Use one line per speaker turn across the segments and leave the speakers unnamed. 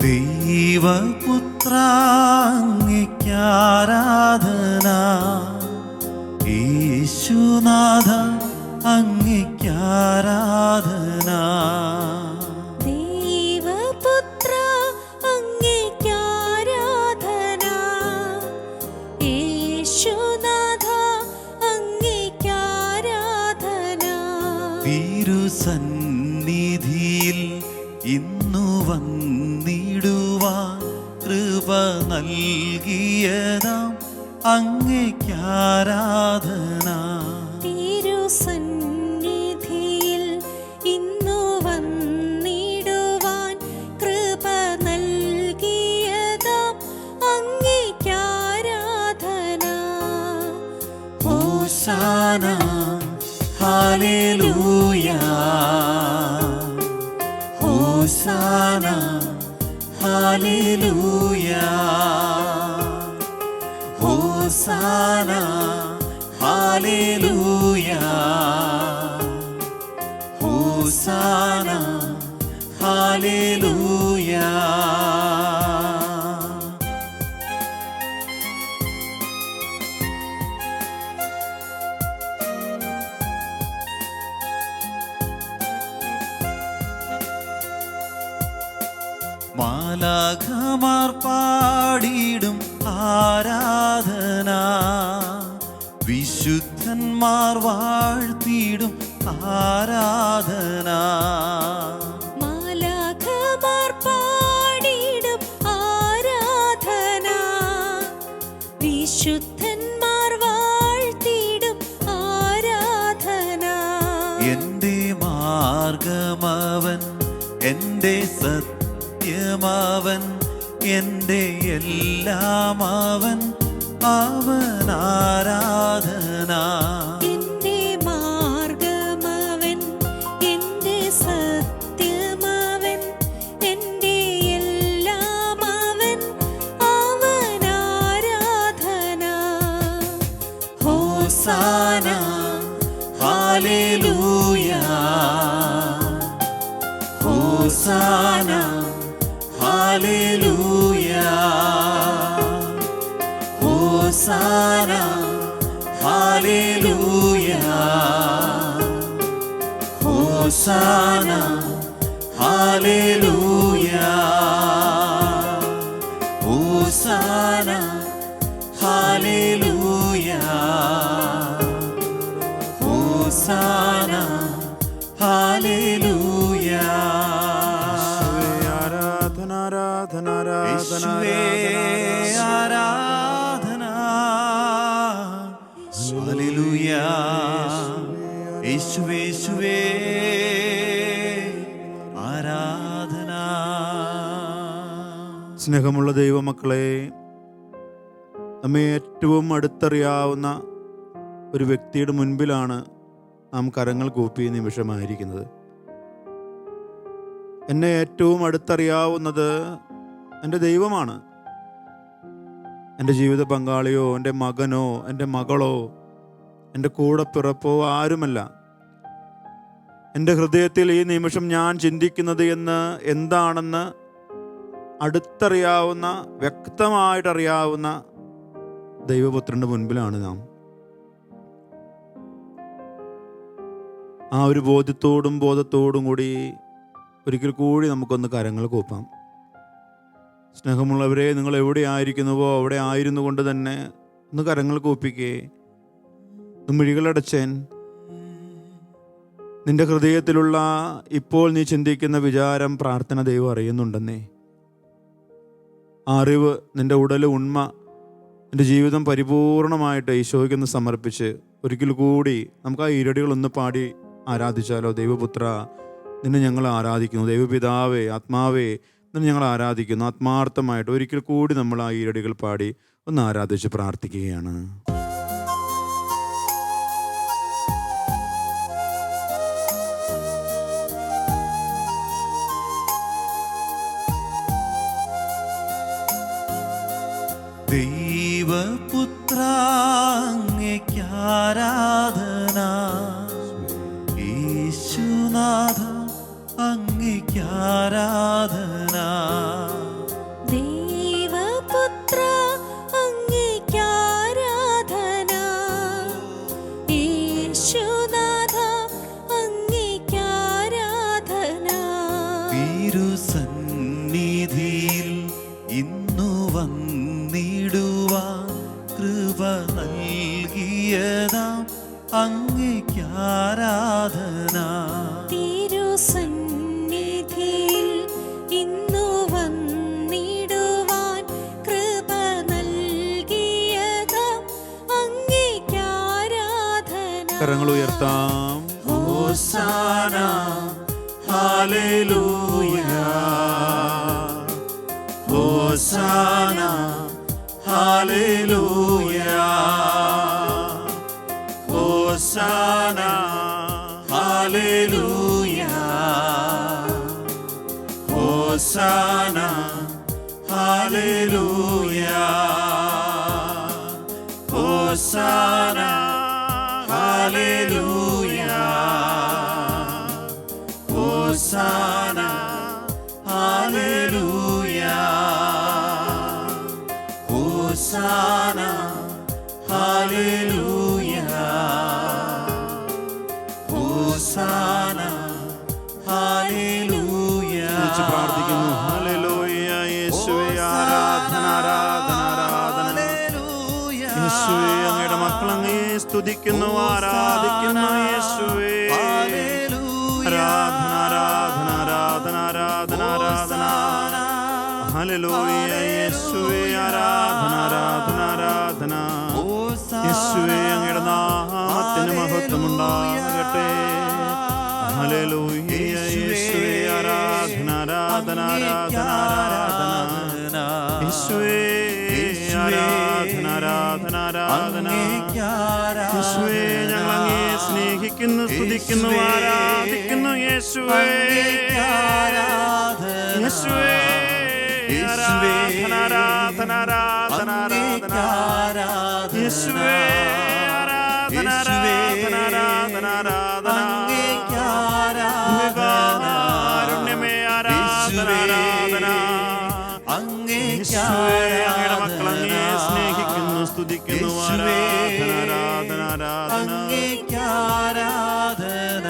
ദൈവപുത്ര അങ്ങേയ്ക്കാരാധന, യേശുനാഥ അങ്ങേയ്ക്കാരാധന.
ദൈവപുത്ര അങ്ങേയ്ക്കാരാധന, യേശുനാഥ അങ്ങേയ്ക്കാരാധന.
തിരുസന്നിധിയിൽ ഇന്നു വന്നിടുവാൻ കൃപ നൽകിയതാം അങ്ങേയ്ക്കാരാധന.
തിരുസന്നിധിയിൽ ഇന്നു വന്നിടുവാൻ കൃപ നൽകിയതാം അങ്ങേയ്ക്കാരാധന.
ഹോശാന ഹല്ലേലൂയ, ഹോശാന ഹല്ലേലൂയ, ഹോശാന ഹല്ലേലൂയ, ഹോശാന ഹല്ലേലൂയ. മാലാഖമാർ പാടിടും ആരാധന, വിശുദ്ധന്മാർ വാഴ്ത്തിടും ആരാധന.
മാലാഖമാർ പാടിടും ആരാധന, വിശുദ്ധന്മാർ വാഴ്ത്തിടും ആരാധന.
എൻ്റെ മാർഗമവൻ, എൻ്റെ സത്യമവൻ, എൻ്റെ എല്ലാം അവൻ, അവൻ ആരാധന.
എൻ്റെ മാർഗമവൻ, എൻ്റെ സത്യമവൻ, എൻ്റെ എല്ലാം അവൻ, അവൻ ആരാധന.
ഹോശാന ഹല്ലേലൂയ, ഹോശാന ഹല്ലേലൂയ, ഹോശാന ഹല്ലേലൂയ, ഹോശാന ഹല്ലേലൂയ, ഹോശാന ഹല്ലേലൂയ, ഹോശാന ഹല്ലേലൂയ.
ആരാധന ആരാധന ആരാധന
ആരാധന, ഹല്ലേലൂയ. യേശുവേ യേശുവേ ആരാധന.
സ്നേഹമുള്ള ദൈവമക്കളെ, നമ്മെ ഏറ്റവും അടുത്തറിയാവുന്ന ഒരു വ്യക്തിയുടെ മുൻപിലാണ് നാം കരങ്ങൾ കൂപ്പി നിമിഷമായിരിക്കുന്നത്. എന്നെ ഏറ്റവും അടുത്തറിയാവുന്നത് എൻ്റെ ദൈവമാണ്. എൻ്റെ ജീവിത പങ്കാളിയോ, എൻ്റെ മകനോ, എൻ്റെ മകളോ, എൻ്റെ കൂടപ്പിറപ്പോ ആരുമല്ല. എൻ്റെ ഹൃദയത്തിൽ ഈ നിമിഷം ഞാൻ ചിന്തിക്കുന്നത് എന്താണെന്ന് അടുത്തറിയാവുന്ന, വ്യക്തമായിട്ടറിയാവുന്ന ദൈവപുത്രൻ്റെ മുൻപിലാണ് നാം. ആ ഒരു ബോധത്തോടും കൂടി ഒരിക്കൽ കൂടി നമുക്കൊന്ന് കരങ്ങൾ കൂപ്പാം. സ്നേഹമുള്ളവരെ, നിങ്ങൾ എവിടെ ആയിരിക്കുന്നുവോ അവിടെ ആയിരുന്നു കൊണ്ട് തന്നെ ഒന്ന് കരങ്ങൾ കൂപ്പിക്കേ. മിഴികളടച്ചേൻ. നിന്റെ ഹൃദയത്തിലുള്ള ഇപ്പോൾ നീ ചിന്തിക്കുന്ന വിചാരം, പ്രാർത്ഥന ദൈവം അറിയുന്നുണ്ടെന്നേ. ആ അറിവ്, നിന്റെ ഉടൽ, ഉണ്മ, നിന്റെ ജീവിതം പരിപൂർണമായിട്ട് ഈശോയ്ക്കൊന്ന് സമർപ്പിച്ച് ഒരിക്കൽ കൂടി നമുക്ക് ആ ഈരടികളൊന്ന് പാടി ആരാധിച്ചാലോ. ദൈവപുത്ര, നിന്നെ ഞങ്ങൾ ആരാധിക്കുന്നു. ദൈവപിതാവേ, ആത്മാവേ, നിന്നെ ഞങ്ങൾ ആരാധിക്കുന്നു. ആത്മാർത്ഥമായിട്ട് ഒരിക്കൽ കൂടി നമ്മൾ ആ ഈരടികൾ പാടി ഒന്ന് ആരാധിച്ച് പ്രാർത്ഥിക്കുകയാണ്.
ദൈവപുത്ര അങ്ങേയ്ക്കാരാധന, യേശുനാഥ അങ്ങേയ്ക്കാരാധന.
കരങ്ങൾ ഉയർത്താം.
ഹോസാന ഹല്ലേലൂയ, ഹോസാന ഹല്ലേലൂയ, ഹോസാന ഹല്ലേലൂയ, ഹോസാന ഹല്ലേലൂയ, ഹോസാന ഹല്ലേലൂയ, ഹോസാന ഹല്ലേലൂയ, ഹോസാന ഹല്ലേലൂയ, ഹോസാന ഹല്ലേലൂയ.
വിളിച്ച് പ്രാർത്ഥിക്കുന്നു. ഹല്ലേലൂയ. യേശുവേ ആരാധന, ആരാധന, ആരാധന. യേശുവേ അങ്ങയുടെ മക്കൾ അങ്ങയെ സ്തുതിക്കുന്നു, ആരാധിക്കുന്നു. യേശുവേ ആരാധന, ആരാധന, ആരാധന, ആരാധന, ആരാധന. ഹല്ലേലൂയ. യേശുവേ ആരാധന, ആരാധന, ആരാധന. യേശുവേ അങ്ങയുടെ നാമത്തിന് മഹത്വം ഉണ്ടാകട്ടെ. ഹല്ലേലൂയ. യേശുവേ ആരാധന, ആരാധന, ആരാധന, ആരാധന. യേശുവേ ആരാധന, ആരാധന, ആരാധന. യേശുവേ ഞങ്ങൾ അങ്ങയെ സ്നേഹിക്കുന്നു, സ്തുതിക്കുന്നു, ആരാധിക്കുന്നു. യേശുവേ യേശുവേ ആരാധന, ആരാധന, ആരാധന, ആരാധന. യേശുവേ ആരാധന, ആരാധന, ആരാധന, ആരാധന. കാരുണ്യമേ ആരാധന, ആരാധന. യേശുവേ അങ്ങയുടെ മക്കൾ അങ്ങയെ സ്നേഹിക്കുന്നു, സ്തുതിക്കുന്നു, ആരാധന, ആരാധന, ആരാധന.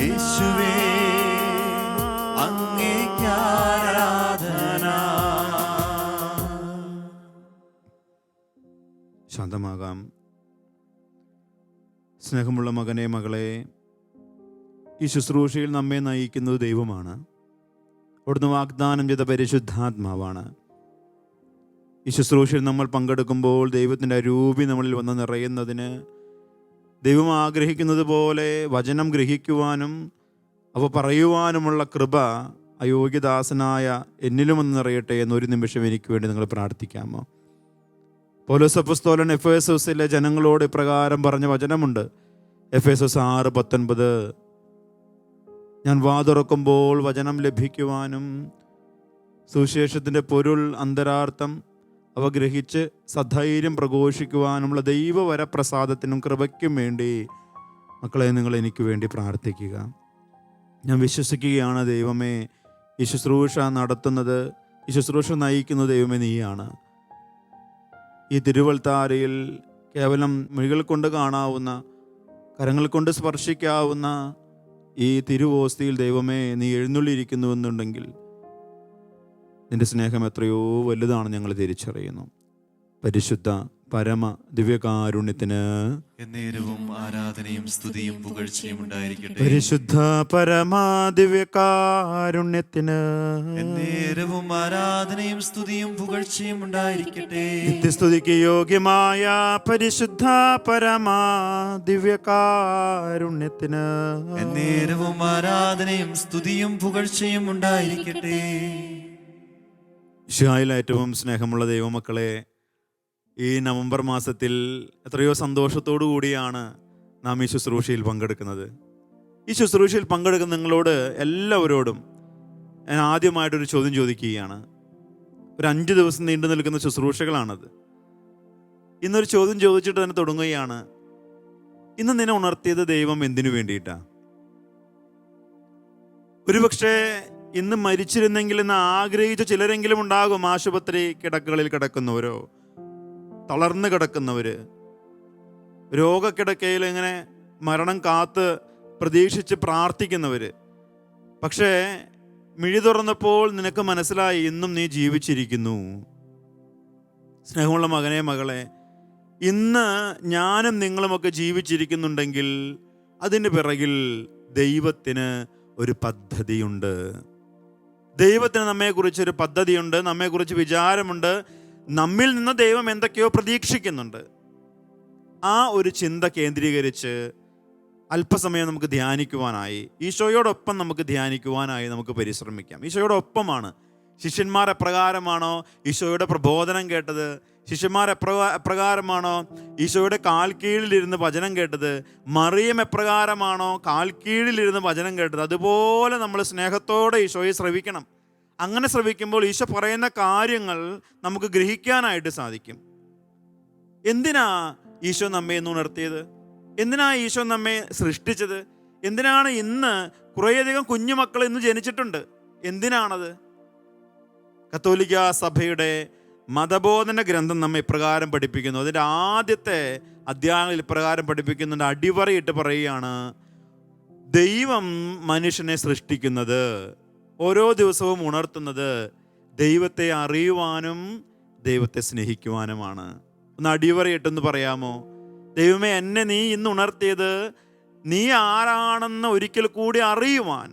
യേശുവേ അങ്ങേക്ക് ആരാധന.
ശാന്തമാകാം. സ്നേഹമുള്ള മകനെ, മകളെ, ഈ ശുശ്രൂഷയിൽ നമ്മെ നയിക്കുന്നത് ദൈവമാണ്. അവിടുന്ന് വാഗ്ദാനം ചെയ്ത പരിശുദ്ധാത്മാവാണ്. ഈ ശുശ്രൂഷയിൽ നമ്മൾ പങ്കെടുക്കുമ്പോൾ ദൈവത്തിൻ്റെ അരൂപി നമ്മളിൽ വന്ന് നിറയുന്നതിന്, ദൈവം ആഗ്രഹിക്കുന്നത് പോലെ വചനം ഗ്രഹിക്കുവാനും അവ പറയുവാനുമുള്ള കൃപ അയോഗ്യദാസനായ എന്നിലും വന്ന് നിറയട്ടെ എന്നൊരു നിമിഷം എനിക്ക് വേണ്ടി നിങ്ങൾ പ്രാർത്ഥിക്കാമോ? പൗലോസ് അപ്പോസ്തലൻ എഫേസോസിലെ ജനങ്ങളോട് ഇപ്രകാരം പറഞ്ഞ വചനമുണ്ട്. എഫേസോസ് 6:19. ഞാൻ വാതുറക്കുമ്പോൾ വചനം ലഭിക്കുവാനും സുവിശേഷത്തിൻ്റെ പൊരുൾ, അന്തരാർത്ഥം അവ ഗ്രഹിച്ച് സധൈര്യം പ്രഘോഷിക്കുവാനുമുള്ള ദൈവവരപ്രസാദത്തിനും കൃപയ്ക്കും വേണ്ടി മക്കളെ നിങ്ങൾ എനിക്ക് വേണ്ടി പ്രാർത്ഥിക്കുക. ഞാൻ വിശ്വസിക്കുകയാണ് ദൈവമേ, ഈ ശുശ്രൂഷ നടത്തുന്നത്, ഈ ശുശ്രൂഷ നയിക്കുന്നത് ദൈവമേ നീയാണ്. ഈ തിരുവൽത്താരയിൽ കേവലം മിഴികൾ കൊണ്ട് കാണാവുന്ന, കരങ്ങൾ കൊണ്ട് സ്പർശിക്കാവുന്ന ഈ തിരുവോസ്തിയിൽ ദൈവമേ നീ എഴുന്നള്ളിയിരിക്കുന്നുവെന്നുണ്ടെങ്കിൽ നിന്റെ സ്നേഹം എത്രയോ വലുതാണ് ഞങ്ങൾ തിരിച്ചറിയുന്നു. പരിശുദ്ധ പരമ ദിവ്യകാരുണ്യത്തിന്
എന്നേരവും ആരാധനയും സ്തുതിയും പുകഴ്ചയും ഉണ്ടായിരിക്കട്ടെ.
പരിശുദ്ധ പരമ ദിവ്യകാരുണ്യത്തിന്
എന്നേരവും ആരാധനയും സ്തുതിയും പുകഴ്ചയും ഉണ്ടായിരിക്കട്ടെ.
നിത്യസ്തുതിക്ക് യോഗ്യമായ പരിശുദ്ധ പരമ ദിവ്യകാരുണ്യത്തിന്
എന്നേരവും ആരാധനയും സ്തുതിയും പുകഴ്ചയും ഉണ്ടായിരിക്കട്ടെ.
ഈശോയിൽ ഏറ്റവും സ്നേഹമുള്ള ദൈവമക്കളെ, ഈ നവംബർ മാസത്തിൽ എത്രയോ സന്തോഷത്തോടു കൂടിയാണ് നാം ഈ ശുശ്രൂഷയിൽ പങ്കെടുക്കുന്നത്. ഈ ശുശ്രൂഷയിൽ പങ്കെടുക്കുന്ന നിങ്ങളോട് എല്ലാവരോടും ഞാൻ ആദ്യമായിട്ടൊരു ചോദ്യം ചോദിക്കുകയാണ്. ഒരു 5 ദിവസം നീണ്ടു നിൽക്കുന്ന ശുശ്രൂഷകളാണത്. ഇന്നൊരു ചോദ്യം ചോദിച്ചിട്ട് തന്നെ തുടങ്ങുകയാണ്. ഇന്ന് നിന്നെ ഉണർത്തിയത് ദൈവം എന്തിനു വേണ്ടിയിട്ടാണ്? ഒരുപക്ഷെ ഇന്ന് മരിച്ചിരുന്നെങ്കിൽ ഇന്ന് ആഗ്രഹിച്ച ചിലരെങ്കിലും ഉണ്ടാകും. ആശുപത്രി കിടക്കകളിൽ കിടക്കുന്നവരോ, തളർന്നു കിടക്കുന്നവര്, രോഗക്കിടക്കയിൽ ഇങ്ങനെ മരണം കാത്ത് പ്രതീക്ഷിച്ച് പ്രാർത്ഥിക്കുന്നവര്. പക്ഷേ മിഴി തുറന്നപ്പോൾ നിനക്ക് മനസ്സിലായി ഇന്നും നീ ജീവിച്ചിരിക്കുന്നു. സ്നേഹമുള്ള മകനെ, മകളെ, ഇന്ന് ഞാനും നിങ്ങളുമൊക്കെ ജീവിച്ചിരിക്കുന്നുണ്ടെങ്കിൽ അതിന് പിറകിൽ ദൈവത്തിന് ഒരു പദ്ധതിയുണ്ട്. ദൈവത്തിന് നമ്മെക്കുറിച്ചൊരു പദ്ധതിയുണ്ട്, നമ്മെക്കുറിച്ച് വിചാരമുണ്ട്. നമ്മിൽ നിന്ന് ദൈവം എന്തൊക്കെയോ പ്രതീക്ഷിക്കുന്നുണ്ട്. ആ ഒരു ചിന്ത കേന്ദ്രീകരിച്ച് അല്പസമയം നമുക്ക് ധ്യാനിക്കുവാനായി, ഈശോയോടൊപ്പം നമുക്ക് ധ്യാനിക്കുവാനായി നമുക്ക് പരിശ്രമിക്കാം. ഈശോയോടൊപ്പമാണ്. ശിഷ്യന്മാർ എപ്രകാരമാണോ ഈശോയുടെ പ്രബോധനം കേട്ടത്, ശിഷ്യന്മാർ എപ്രകാരമാണോ ഈശോയുടെ കാൽ കീഴിലിരുന്ന് വചനം കേട്ടത്, മറിയം എപ്രകാരമാണോ കാൽ കീഴിലിരുന്ന് വചനം കേട്ടത്, അതുപോലെ നമ്മൾ സ്നേഹത്തോടെ ഈശോയെ ശ്രവിക്കണം. അങ്ങനെ ശ്രവിക്കുമ്പോൾ ഈശോ പറയുന്ന കാര്യങ്ങൾ നമുക്ക് ഗ്രഹിക്കാനായിട്ട് സാധിക്കും. എന്തിനാ ഈശോ നമ്മെ ഇന്ന് ഉണർത്തിയത്? എന്തിനാ ഈശോ നമ്മെ സൃഷ്ടിച്ചത്? എന്തിനാണ് ഇന്ന് കുറേയധികം കുഞ്ഞുമക്കൾ ഇന്ന് ജനിച്ചിട്ടുണ്ട്? എന്തിനാണത്? കത്തോലിക്ക സഭയുടെ മതബോധന ഗ്രന്ഥം നമ്മെ ഇപ്രകാരം പഠിപ്പിക്കുന്നു. അതിൻ്റെ ആദ്യത്തെ അധ്യായങ്ങളിൽ ഇപ്രകാരം പഠിപ്പിക്കുന്നുണ്ട്, അടിവരയിട്ട് പറയുകയാണ്, ദൈവം മനുഷ്യനെ സൃഷ്ടിക്കുന്നത്, ഓരോ ദിവസവും ഉണർത്തുന്നത് ദൈവത്തെ അറിയുവാനും ദൈവത്തെ സ്നേഹിക്കുവാനുമാണ്. ഒന്ന് അടിവരയിട്ടെന്ന് പറയാമോ? ദൈവമേ, എന്നെ നീ ഇന്ന് ഉണർത്തിയത് നീ ആരാണെന്ന് ഒരിക്കൽ കൂടി അറിയുവാൻ,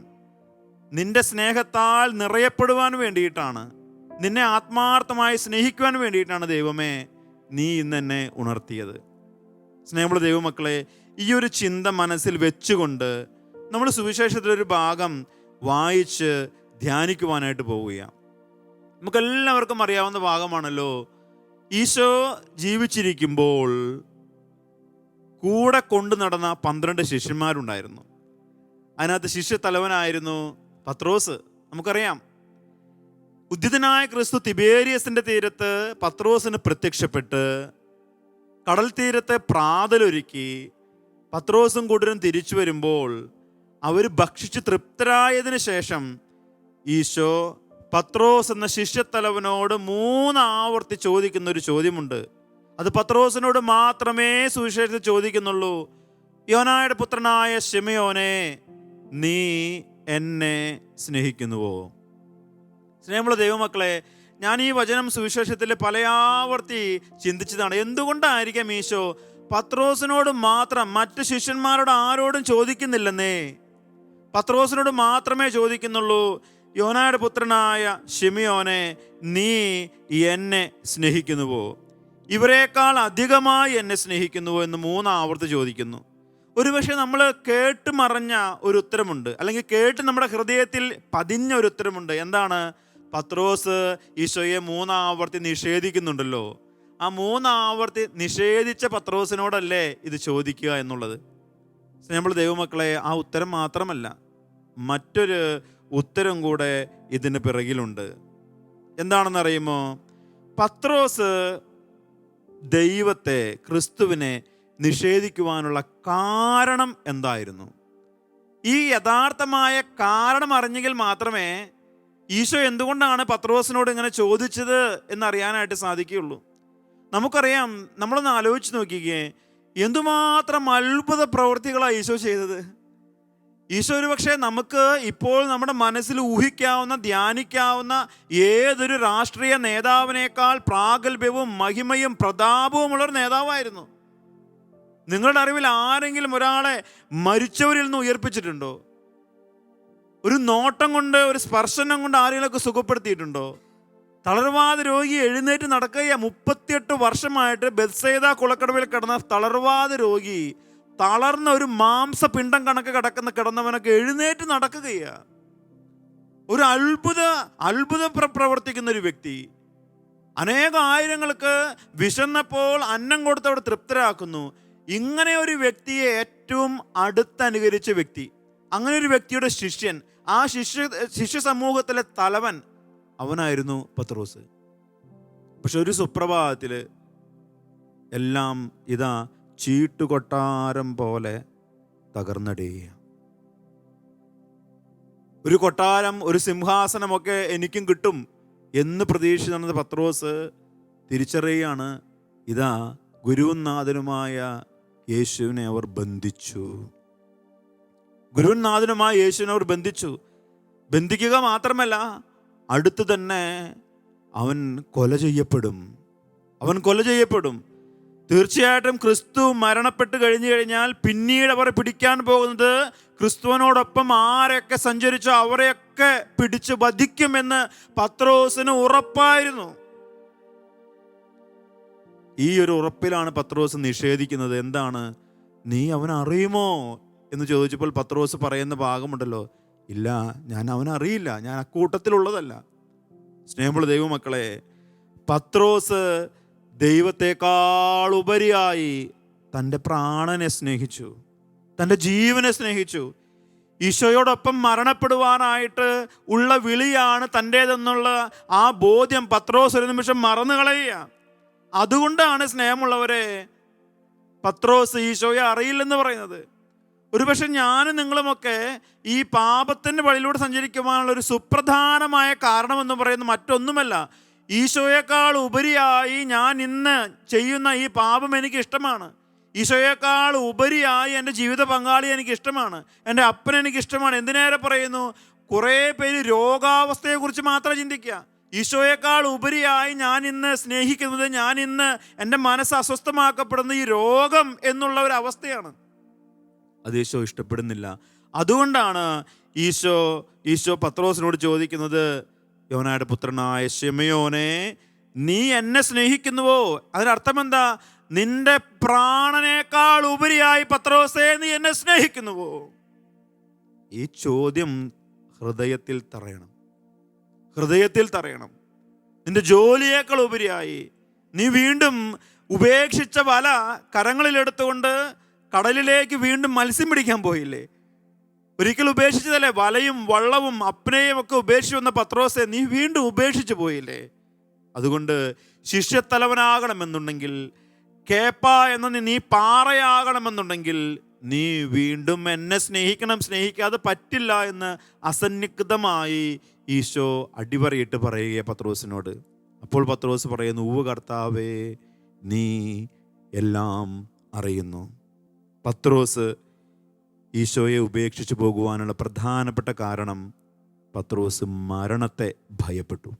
നിന്റെ സ്നേഹത്താൽ നിറയപ്പെടുവാൻ വേണ്ടിയിട്ടാണ്, നിന്നെ ആത്മാർത്ഥമായി സ്നേഹിക്കുവാൻ വേണ്ടിയിട്ടാണ് ദൈവമേ നീ ഇന്ന് എന്നെ ഉണർത്തിയത്. സ്നേഹമുള്ള ദൈവമക്കളെ, ഈ ഒരു ചിന്ത മനസ്സിൽ വെച്ചുകൊണ്ട് നമ്മൾ സുവിശേഷത്തിലൊരു ഭാഗം വായിച്ച് ധ്യാനിക്കുവാനായിട്ട് പോവുകയാണ്. നമുക്കെല്ലാവർക്കും അറിയാവുന്ന ഭാഗമാണല്ലോ. ഈശോ ജീവിച്ചിരിക്കുമ്പോൾ കൂടെ കൊണ്ടു നടന്ന 12 ശിഷ്യന്മാരുണ്ടായിരുന്നു. അതിനകത്ത് ശിഷ്യത്തലവനായിരുന്നു പത്രോസ്. നമുക്കറിയാം, ഉദ്ധിതനായ ക്രിസ്തു തിബേരിയസിന്റെ തീരത്ത് പത്രോസിന് പ്രത്യക്ഷപ്പെട്ട് കടൽ തീരത്തെ പ്രാതലൊരുക്കി പത്രോസും കൂട്ടരും തിരിച്ചു വരുമ്പോൾ അവർ ഭക്ഷിച്ച് തൃപ്തരായതിനു ശേഷം ഈശോ പത്രോസ് എന്ന ശിഷ്യത്തലവനോട് 3 ആവർത്തി ചോദിക്കുന്ന ഒരു ചോദ്യമുണ്ട്. അത് പത്രോസിനോട് മാത്രമേ സുവിശേഷത്തിൽ ചോദിക്കുന്നുള്ളൂ. യോനായുടെ പുത്രനായ ശിമയോനെ, നീ എന്നെ സ്നേഹിക്കുന്നുവോ? സ്നേഹമുള്ള ദൈവമക്കളെ, ഞാൻ ഈ വചനം സുവിശേഷത്തിൽ പല ആവർത്തി ചിന്തിച്ചതാണ്. എന്തുകൊണ്ടായിരിക്കാം ഈശോ പത്രോസിനോട് മാത്രം, മറ്റു ശിഷ്യന്മാരോട് ആരോടും ചോദിക്കുന്നില്ലെന്നേ? പത്രോസിനോട് മാത്രമേ ചോദിക്കുന്നുള്ളൂ, യോനായുടെ പുത്രനായ ശിമയോനെ, നീ എന്നെ സ്നേഹിക്കുന്നുവോ? ഇവരെക്കാൾ അധികമായി എന്നെ സ്നേഹിക്കുന്നുവോ എന്ന് 3 ആവർത്തി ചോദിക്കുന്നു. ഒരുപക്ഷെ നമ്മൾ കേട്ട് മറഞ്ഞ ഒരു ഉത്തരമുണ്ട്, അല്ലെങ്കിൽ കേട്ട് നമ്മുടെ ഹൃദയത്തിൽ പതിഞ്ഞ ഒരു ഉത്തരമുണ്ട്. എന്താണ്? പത്രോസ് ഈശോയെ 3 ആവർത്തി നിഷേധിക്കുന്നുണ്ടല്ലോ. ആ 3 ആവർത്തി നിഷേധിച്ച പത്രോസിനോടല്ലേ ഇത് ചോദിക്കുക എന്നുള്ളത്? നമ്മൾ ദൈവമക്കളെ, ആ ഉത്തരം മാത്രമല്ല, മറ്റൊരു ഉത്തരം കൂടെ ഇതിന് പിറകിലുണ്ട്. എന്താണെന്നറിയുമോ? പത്രോസ് ദൈവത്തെ, ക്രിസ്തുവിനെ നിഷേധിക്കുവാനുള്ള കാരണം എന്തായിരുന്നു? ഈ യഥാർത്ഥമായ കാരണം അറിഞ്ഞെങ്കിൽ മാത്രമേ ഈശോ എന്തുകൊണ്ടാണ് പത്രോസിനോട് ഇങ്ങനെ ചോദിച്ചത് എന്നറിയാനായിട്ട് സാധിക്കുകയുള്ളൂ. നമുക്കറിയാം, നമ്മളൊന്ന് ആലോചിച്ച് നോക്കിക്കേ, എന്തുമാത്രം അത്ഭുത പ്രവൃത്തികളാണ് ഈശോ ചെയ്തത്. ഈശോ ഒരു പക്ഷേ നമുക്ക് ഇപ്പോൾ നമ്മുടെ മനസ്സിൽ ഊഹിക്കാവുന്ന, ധ്യാനിക്കാവുന്ന ഏതൊരു രാഷ്ട്രീയ നേതാവിനേക്കാൾ പ്രാഗൽഭ്യവും മഹിമയും പ്രതാപവുമുള്ളൊരു നേതാവായിരുന്നു. നിങ്ങളുടെ അറിവിൽ ആരെങ്കിലും ഒരാളെ മരിച്ചവരിൽ നിന്ന് ഉയർപ്പിച്ചിട്ടുണ്ടോ? ഒരു നോട്ടം കൊണ്ട്, ഒരു സ്പർശനം കൊണ്ട് ആരെങ്കിലുമൊക്കെ സുഖപ്പെടുത്തിയിട്ടുണ്ടോ? തളർവാദ രോഗി എഴുന്നേറ്റ് നടക്കുക. 38 വർഷമായിട്ട് ബെത്സൈദ കുളക്കടവിൽ കിടന്ന തളർവാദ രോഗി, തളർന്ന ഒരു മാംസപിണ്ഡം കണക്ക് കിടന്നവനൊക്കെ എഴുന്നേറ്റ് നടക്കുകയാ. ഒരു അത്ഭുതം പ്രവർത്തിക്കുന്ന ഒരു വ്യക്തി. അനേകായിരങ്ങൾക്ക് വിശന്നപ്പോൾ അന്നം കൊടുത്തവിടെ തൃപ്തരാക്കുന്നു. ഇങ്ങനെ ഒരു വ്യക്തിയെ ഏറ്റവും അടുത്തനുകരിച്ച വ്യക്തി, അങ്ങനെ ഒരു വ്യക്തിയുടെ ശിഷ്യൻ, ആ ശിഷ്യ സമൂഹത്തിലെ തലവൻ, അവനായിരുന്നു പത്രോസ്. പക്ഷെ ഒരു സുപ്രഭാതത്തിൽ എല്ലാം ഇതാ ചീട്ടുകൊട്ടാരം പോലെ തകർന്നടിയുക. ഒരു കൊട്ടാരം, ഒരു സിംഹാസനമൊക്കെ എനിക്കും കിട്ടും എന്ന് പ്രതീക്ഷിച്ച് നടന്ന പത്രോസ് തിരിച്ചറിയുകയാണ്, ഇതാ ഗുരുവും നാഥനുമായ യേശുവിനെ അവർ ബന്ധിച്ചു. ഗുരുവും നാഥനുമായ യേശുവിനെ അവർ ബന്ധിച്ചു. ബന്ധിക്കുക മാത്രമല്ല, അടുത്ത് തന്നെ അവൻ കൊല ചെയ്യപ്പെടും. തീർച്ചയായിട്ടും ക്രിസ്തു മരണപ്പെട്ട് കഴിഞ്ഞു കഴിഞ്ഞാൽ പിന്നീട് അവർ പിടിക്കാൻ പോകുന്നത് ക്രിസ്തുവിനോടൊപ്പം ആരൊക്കെ സഞ്ചരിച്ചോ അവരെയൊക്കെ പിടിച്ച് വധിക്കുമെന്ന് പത്രോസിന് ഉറപ്പായിരുന്നു. ഈ ഒരു ഉറപ്പിലാണ് പത്രോസ് നിഷേധിക്കുന്നത്. എന്താണ്? നീ അവനെ അറിയുമോ എന്ന് ചോദിച്ചപ്പോൾ പത്രോസ് പറയുന്ന ഭാഗമുണ്ടല്ലോ, ഇല്ല, ഞാൻ അവനെ അറിയില്ല, ഞാൻ അക്കൂട്ടത്തിലുള്ളതല്ല. സ്നേഹമുള്ള ദൈവമക്കളെ, പത്രോസ് ദൈവത്തെക്കാൾ ഉപരിയായി തൻ്റെ പ്രാണനെ സ്നേഹിച്ചു, തൻ്റെ ജീവനെ സ്നേഹിച്ചു. ഈശോയോടൊപ്പം മരണപ്പെടുവാനായിട്ട് ഉള്ള വിളിയാണ് തൻ്റേതെന്നുള്ള ആ ബോധ്യം പത്രോസ് ഒരു നിമിഷം മറന്നു കളയുക. അതുകൊണ്ടാണ് സ്നേഹമുള്ളവരെ പത്രോസ് ഈശോയെ അറിയില്ലെന്ന് പറയുന്നത്. ഒരുപക്ഷെ ഞാനും നിങ്ങളുമൊക്കെ ഈ പാപത്തിൻ്റെ വഴിയിലൂടെ സഞ്ചരിക്കുവാനുള്ള ഒരു സുപ്രധാനമായ കാരണമെന്ന് പറയുന്നത് മറ്റൊന്നുമല്ല, ഈശോയേക്കാൾ ഉപരിയായി ഞാൻ ഇന്ന് ചെയ്യുന്ന ഈ പാപം എനിക്ക് ഇഷ്ടമാണ്. ഈശോയേക്കാൾ ഉപരിയായി എൻ്റെ ജീവിത പങ്കാളി എനിക്ക് ഇഷ്ടമാണ്, എൻ്റെ അപ്പൻ എനിക്ക് ഇഷ്ടമാണ്. എന്തിനേറെ പറയുന്നു, കുറേ പേര് രോഗാവസ്ഥയെക്കുറിച്ച് മാത്രം ചിന്തിക്കുക. ഈശോയേക്കാൾ ഉപരിയായി ഞാൻ ഇന്ന് സ്നേഹിക്കുന്നത്, ഞാൻ ഇന്ന് എൻ്റെ മനസ്സ് അസ്വസ്ഥമാക്കപ്പെടുന്ന ഈ രോഗം എന്നുള്ള ഒരു അവസ്ഥയാണ്. അത് ഈശോ ഇഷ്ടപ്പെടുന്നില്ല. അതുകൊണ്ടാണ് ഈശോ പത്രോസിനോട് ചോദിക്കുന്നത്, യോനായുടെ പുത്രനായ ശിമയോനെ, നീ എന്നെ സ്നേഹിക്കുന്നുവോ? അതിനർത്ഥം എന്താ? നിന്റെ പ്രാണനേക്കാൾ ഉപരിയായി പത്രോസേ നീ എന്നെ സ്നേഹിക്കുന്നുവോ? ഈ ചോദ്യം ഹൃദയത്തിൽ തറയണം. നിന്റെ ജോലിയേക്കാൾ ഉപരിയായി നീ വീണ്ടും ഉപേക്ഷിച്ച വല കരങ്ങളിലെടുത്തുകൊണ്ട് കടലിലേക്ക് വീണ്ടും മത്സ്യം പിടിക്കാൻ പോയില്ലേ? ഒരിക്കൽ ഉപേക്ഷിച്ചതല്ലേ? വലയും വള്ളവും അപ്പനെയും ഒക്കെ ഉപേക്ഷിച്ച് വന്ന പത്രോസെ നീ വീണ്ടും ഉപേക്ഷിച്ചു പോയില്ലേ? അതുകൊണ്ട് ശിഷ്യത്തലവനാകണമെന്നുണ്ടെങ്കിൽ, കേപ്പ എന്ന നീ പാറയാകണമെന്നുണ്ടെങ്കിൽ നീ വീണ്ടും എന്നെ സ്നേഹിക്കണം. സ്നേഹിക്കാതെ പറ്റില്ല എന്ന് അസന്നിഗ്ധമായി ഈശോ അടിവരയിട്ട് പറയുക പത്രോസിനോട്. അപ്പോൾ പത്രോസ് പറയുന്നു, ഉവ്വ് കർത്താവേ, നീ എല്ലാം അറിയുന്നു. പത്രോസ് ഈശോയെ ഉപേക്ഷിച്ച് പോകുവാനുള്ള പ്രധാനപ്പെട്ട കാരണം പത്രോസ് മരണത്തെ ഭയപ്പെട്ടു.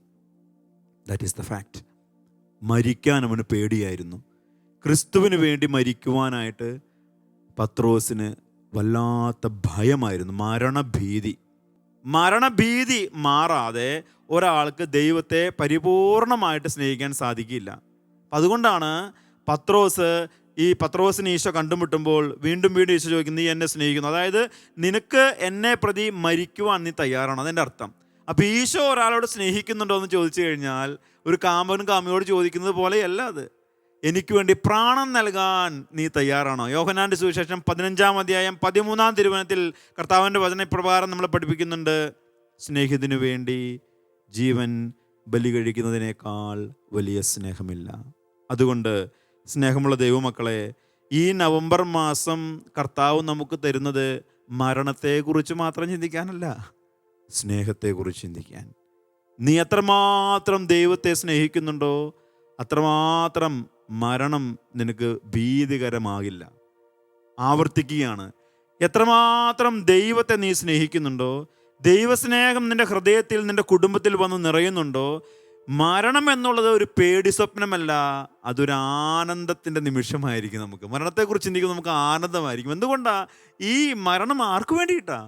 That is the fact. മരിക്കാൻ അവന് പേടിയായിരുന്നു. ക്രിസ്തുവിന് വേണ്ടി മരിക്കുവാനായിട്ട് പത്രോസിന് വല്ലാത്ത ഭയമായിരുന്നു, മരണഭീതി മാറാതെ ഒരാൾക്ക് ദൈവത്തെ പരിപൂർണമായിട്ട് സ്നേഹിക്കാൻ സാധിക്കില്ല. അതുകൊണ്ടാണ് പത്രോസിനെ ഈശോ കണ്ടുമുട്ടുമ്പോൾ വീണ്ടും ഈശോ ചോദിക്കുന്നു, നീ എന്നെ സ്നേഹിക്കുന്നു? അതായത് നിനക്ക് എന്നെ പ്രതി മരിക്കുവാൻ നീ തയ്യാറാണോ? അതിൻ്റെ അർത്ഥം. അപ്പോൾ ഈശോ ഒരാളോട് സ്നേഹിക്കുന്നുണ്ടോ എന്ന് ചോദിച്ചു കഴിഞ്ഞാൽ ഒരു കാമനും കാമയോട് ചോദിക്കുന്നത് പോലെയല്ല അത്. എനിക്ക് വേണ്ടി പ്രാണൻ നൽകാൻ നീ തയ്യാറാണോ? യോഹന്നാന്റെ സുവിശേഷം 15-ാം അധ്യായം 13-ാം തിരുവചനത്തിൽ കർത്താവിൻ്റെ വചനപ്രകാരം നമ്മളെ പഠിപ്പിക്കുന്നുണ്ട്, സ്നേഹിതനു വേണ്ടി ജീവൻ ബലി കഴിക്കുന്നതിനേക്കാൾ വലിയ സ്നേഹമില്ല. അതുകൊണ്ട് സ്നേഹമുള്ള ദൈവമക്കളെ, ഈ നവംബർ മാസം കർത്താവ് നമുക്ക് തരുന്നത് മരണത്തെക്കുറിച്ച് മാത്രം ചിന്തിക്കാനല്ല, സ്നേഹത്തെക്കുറിച്ച് ചിന്തിക്കാൻ. നീ എത്രമാത്രം ദൈവത്തെ സ്നേഹിക്കുന്നുണ്ടോ അത്രമാത്രം മരണം നിനക്ക് ഭീതികരമാകില്ല. ആവർത്തിക്കുകയാണ്, എത്രമാത്രം ദൈവത്തെ നീ സ്നേഹിക്കുന്നുണ്ടോ, ദൈവസ്നേഹം നിൻ്റെ ഹൃദയത്തിൽ നിൻ്റെ കുടുംബത്തിൽ വന്ന് നിറയുന്നുണ്ടോ, മരണം എന്നുള്ളത് ഒരു പേടി സ്വപ്നമല്ല, അതൊരു ആനന്ദത്തിൻ്റെ നിമിഷമായിരിക്കും. നമുക്ക് മരണത്തെക്കുറിച്ച് ചിന്തിക്കുമ്പോൾ നമുക്ക് ആനന്ദമായിരിക്കും. എന്തുകൊണ്ടാണ്? ഈ മരണം ആർക്ക് വേണ്ടിയിട്ടാ?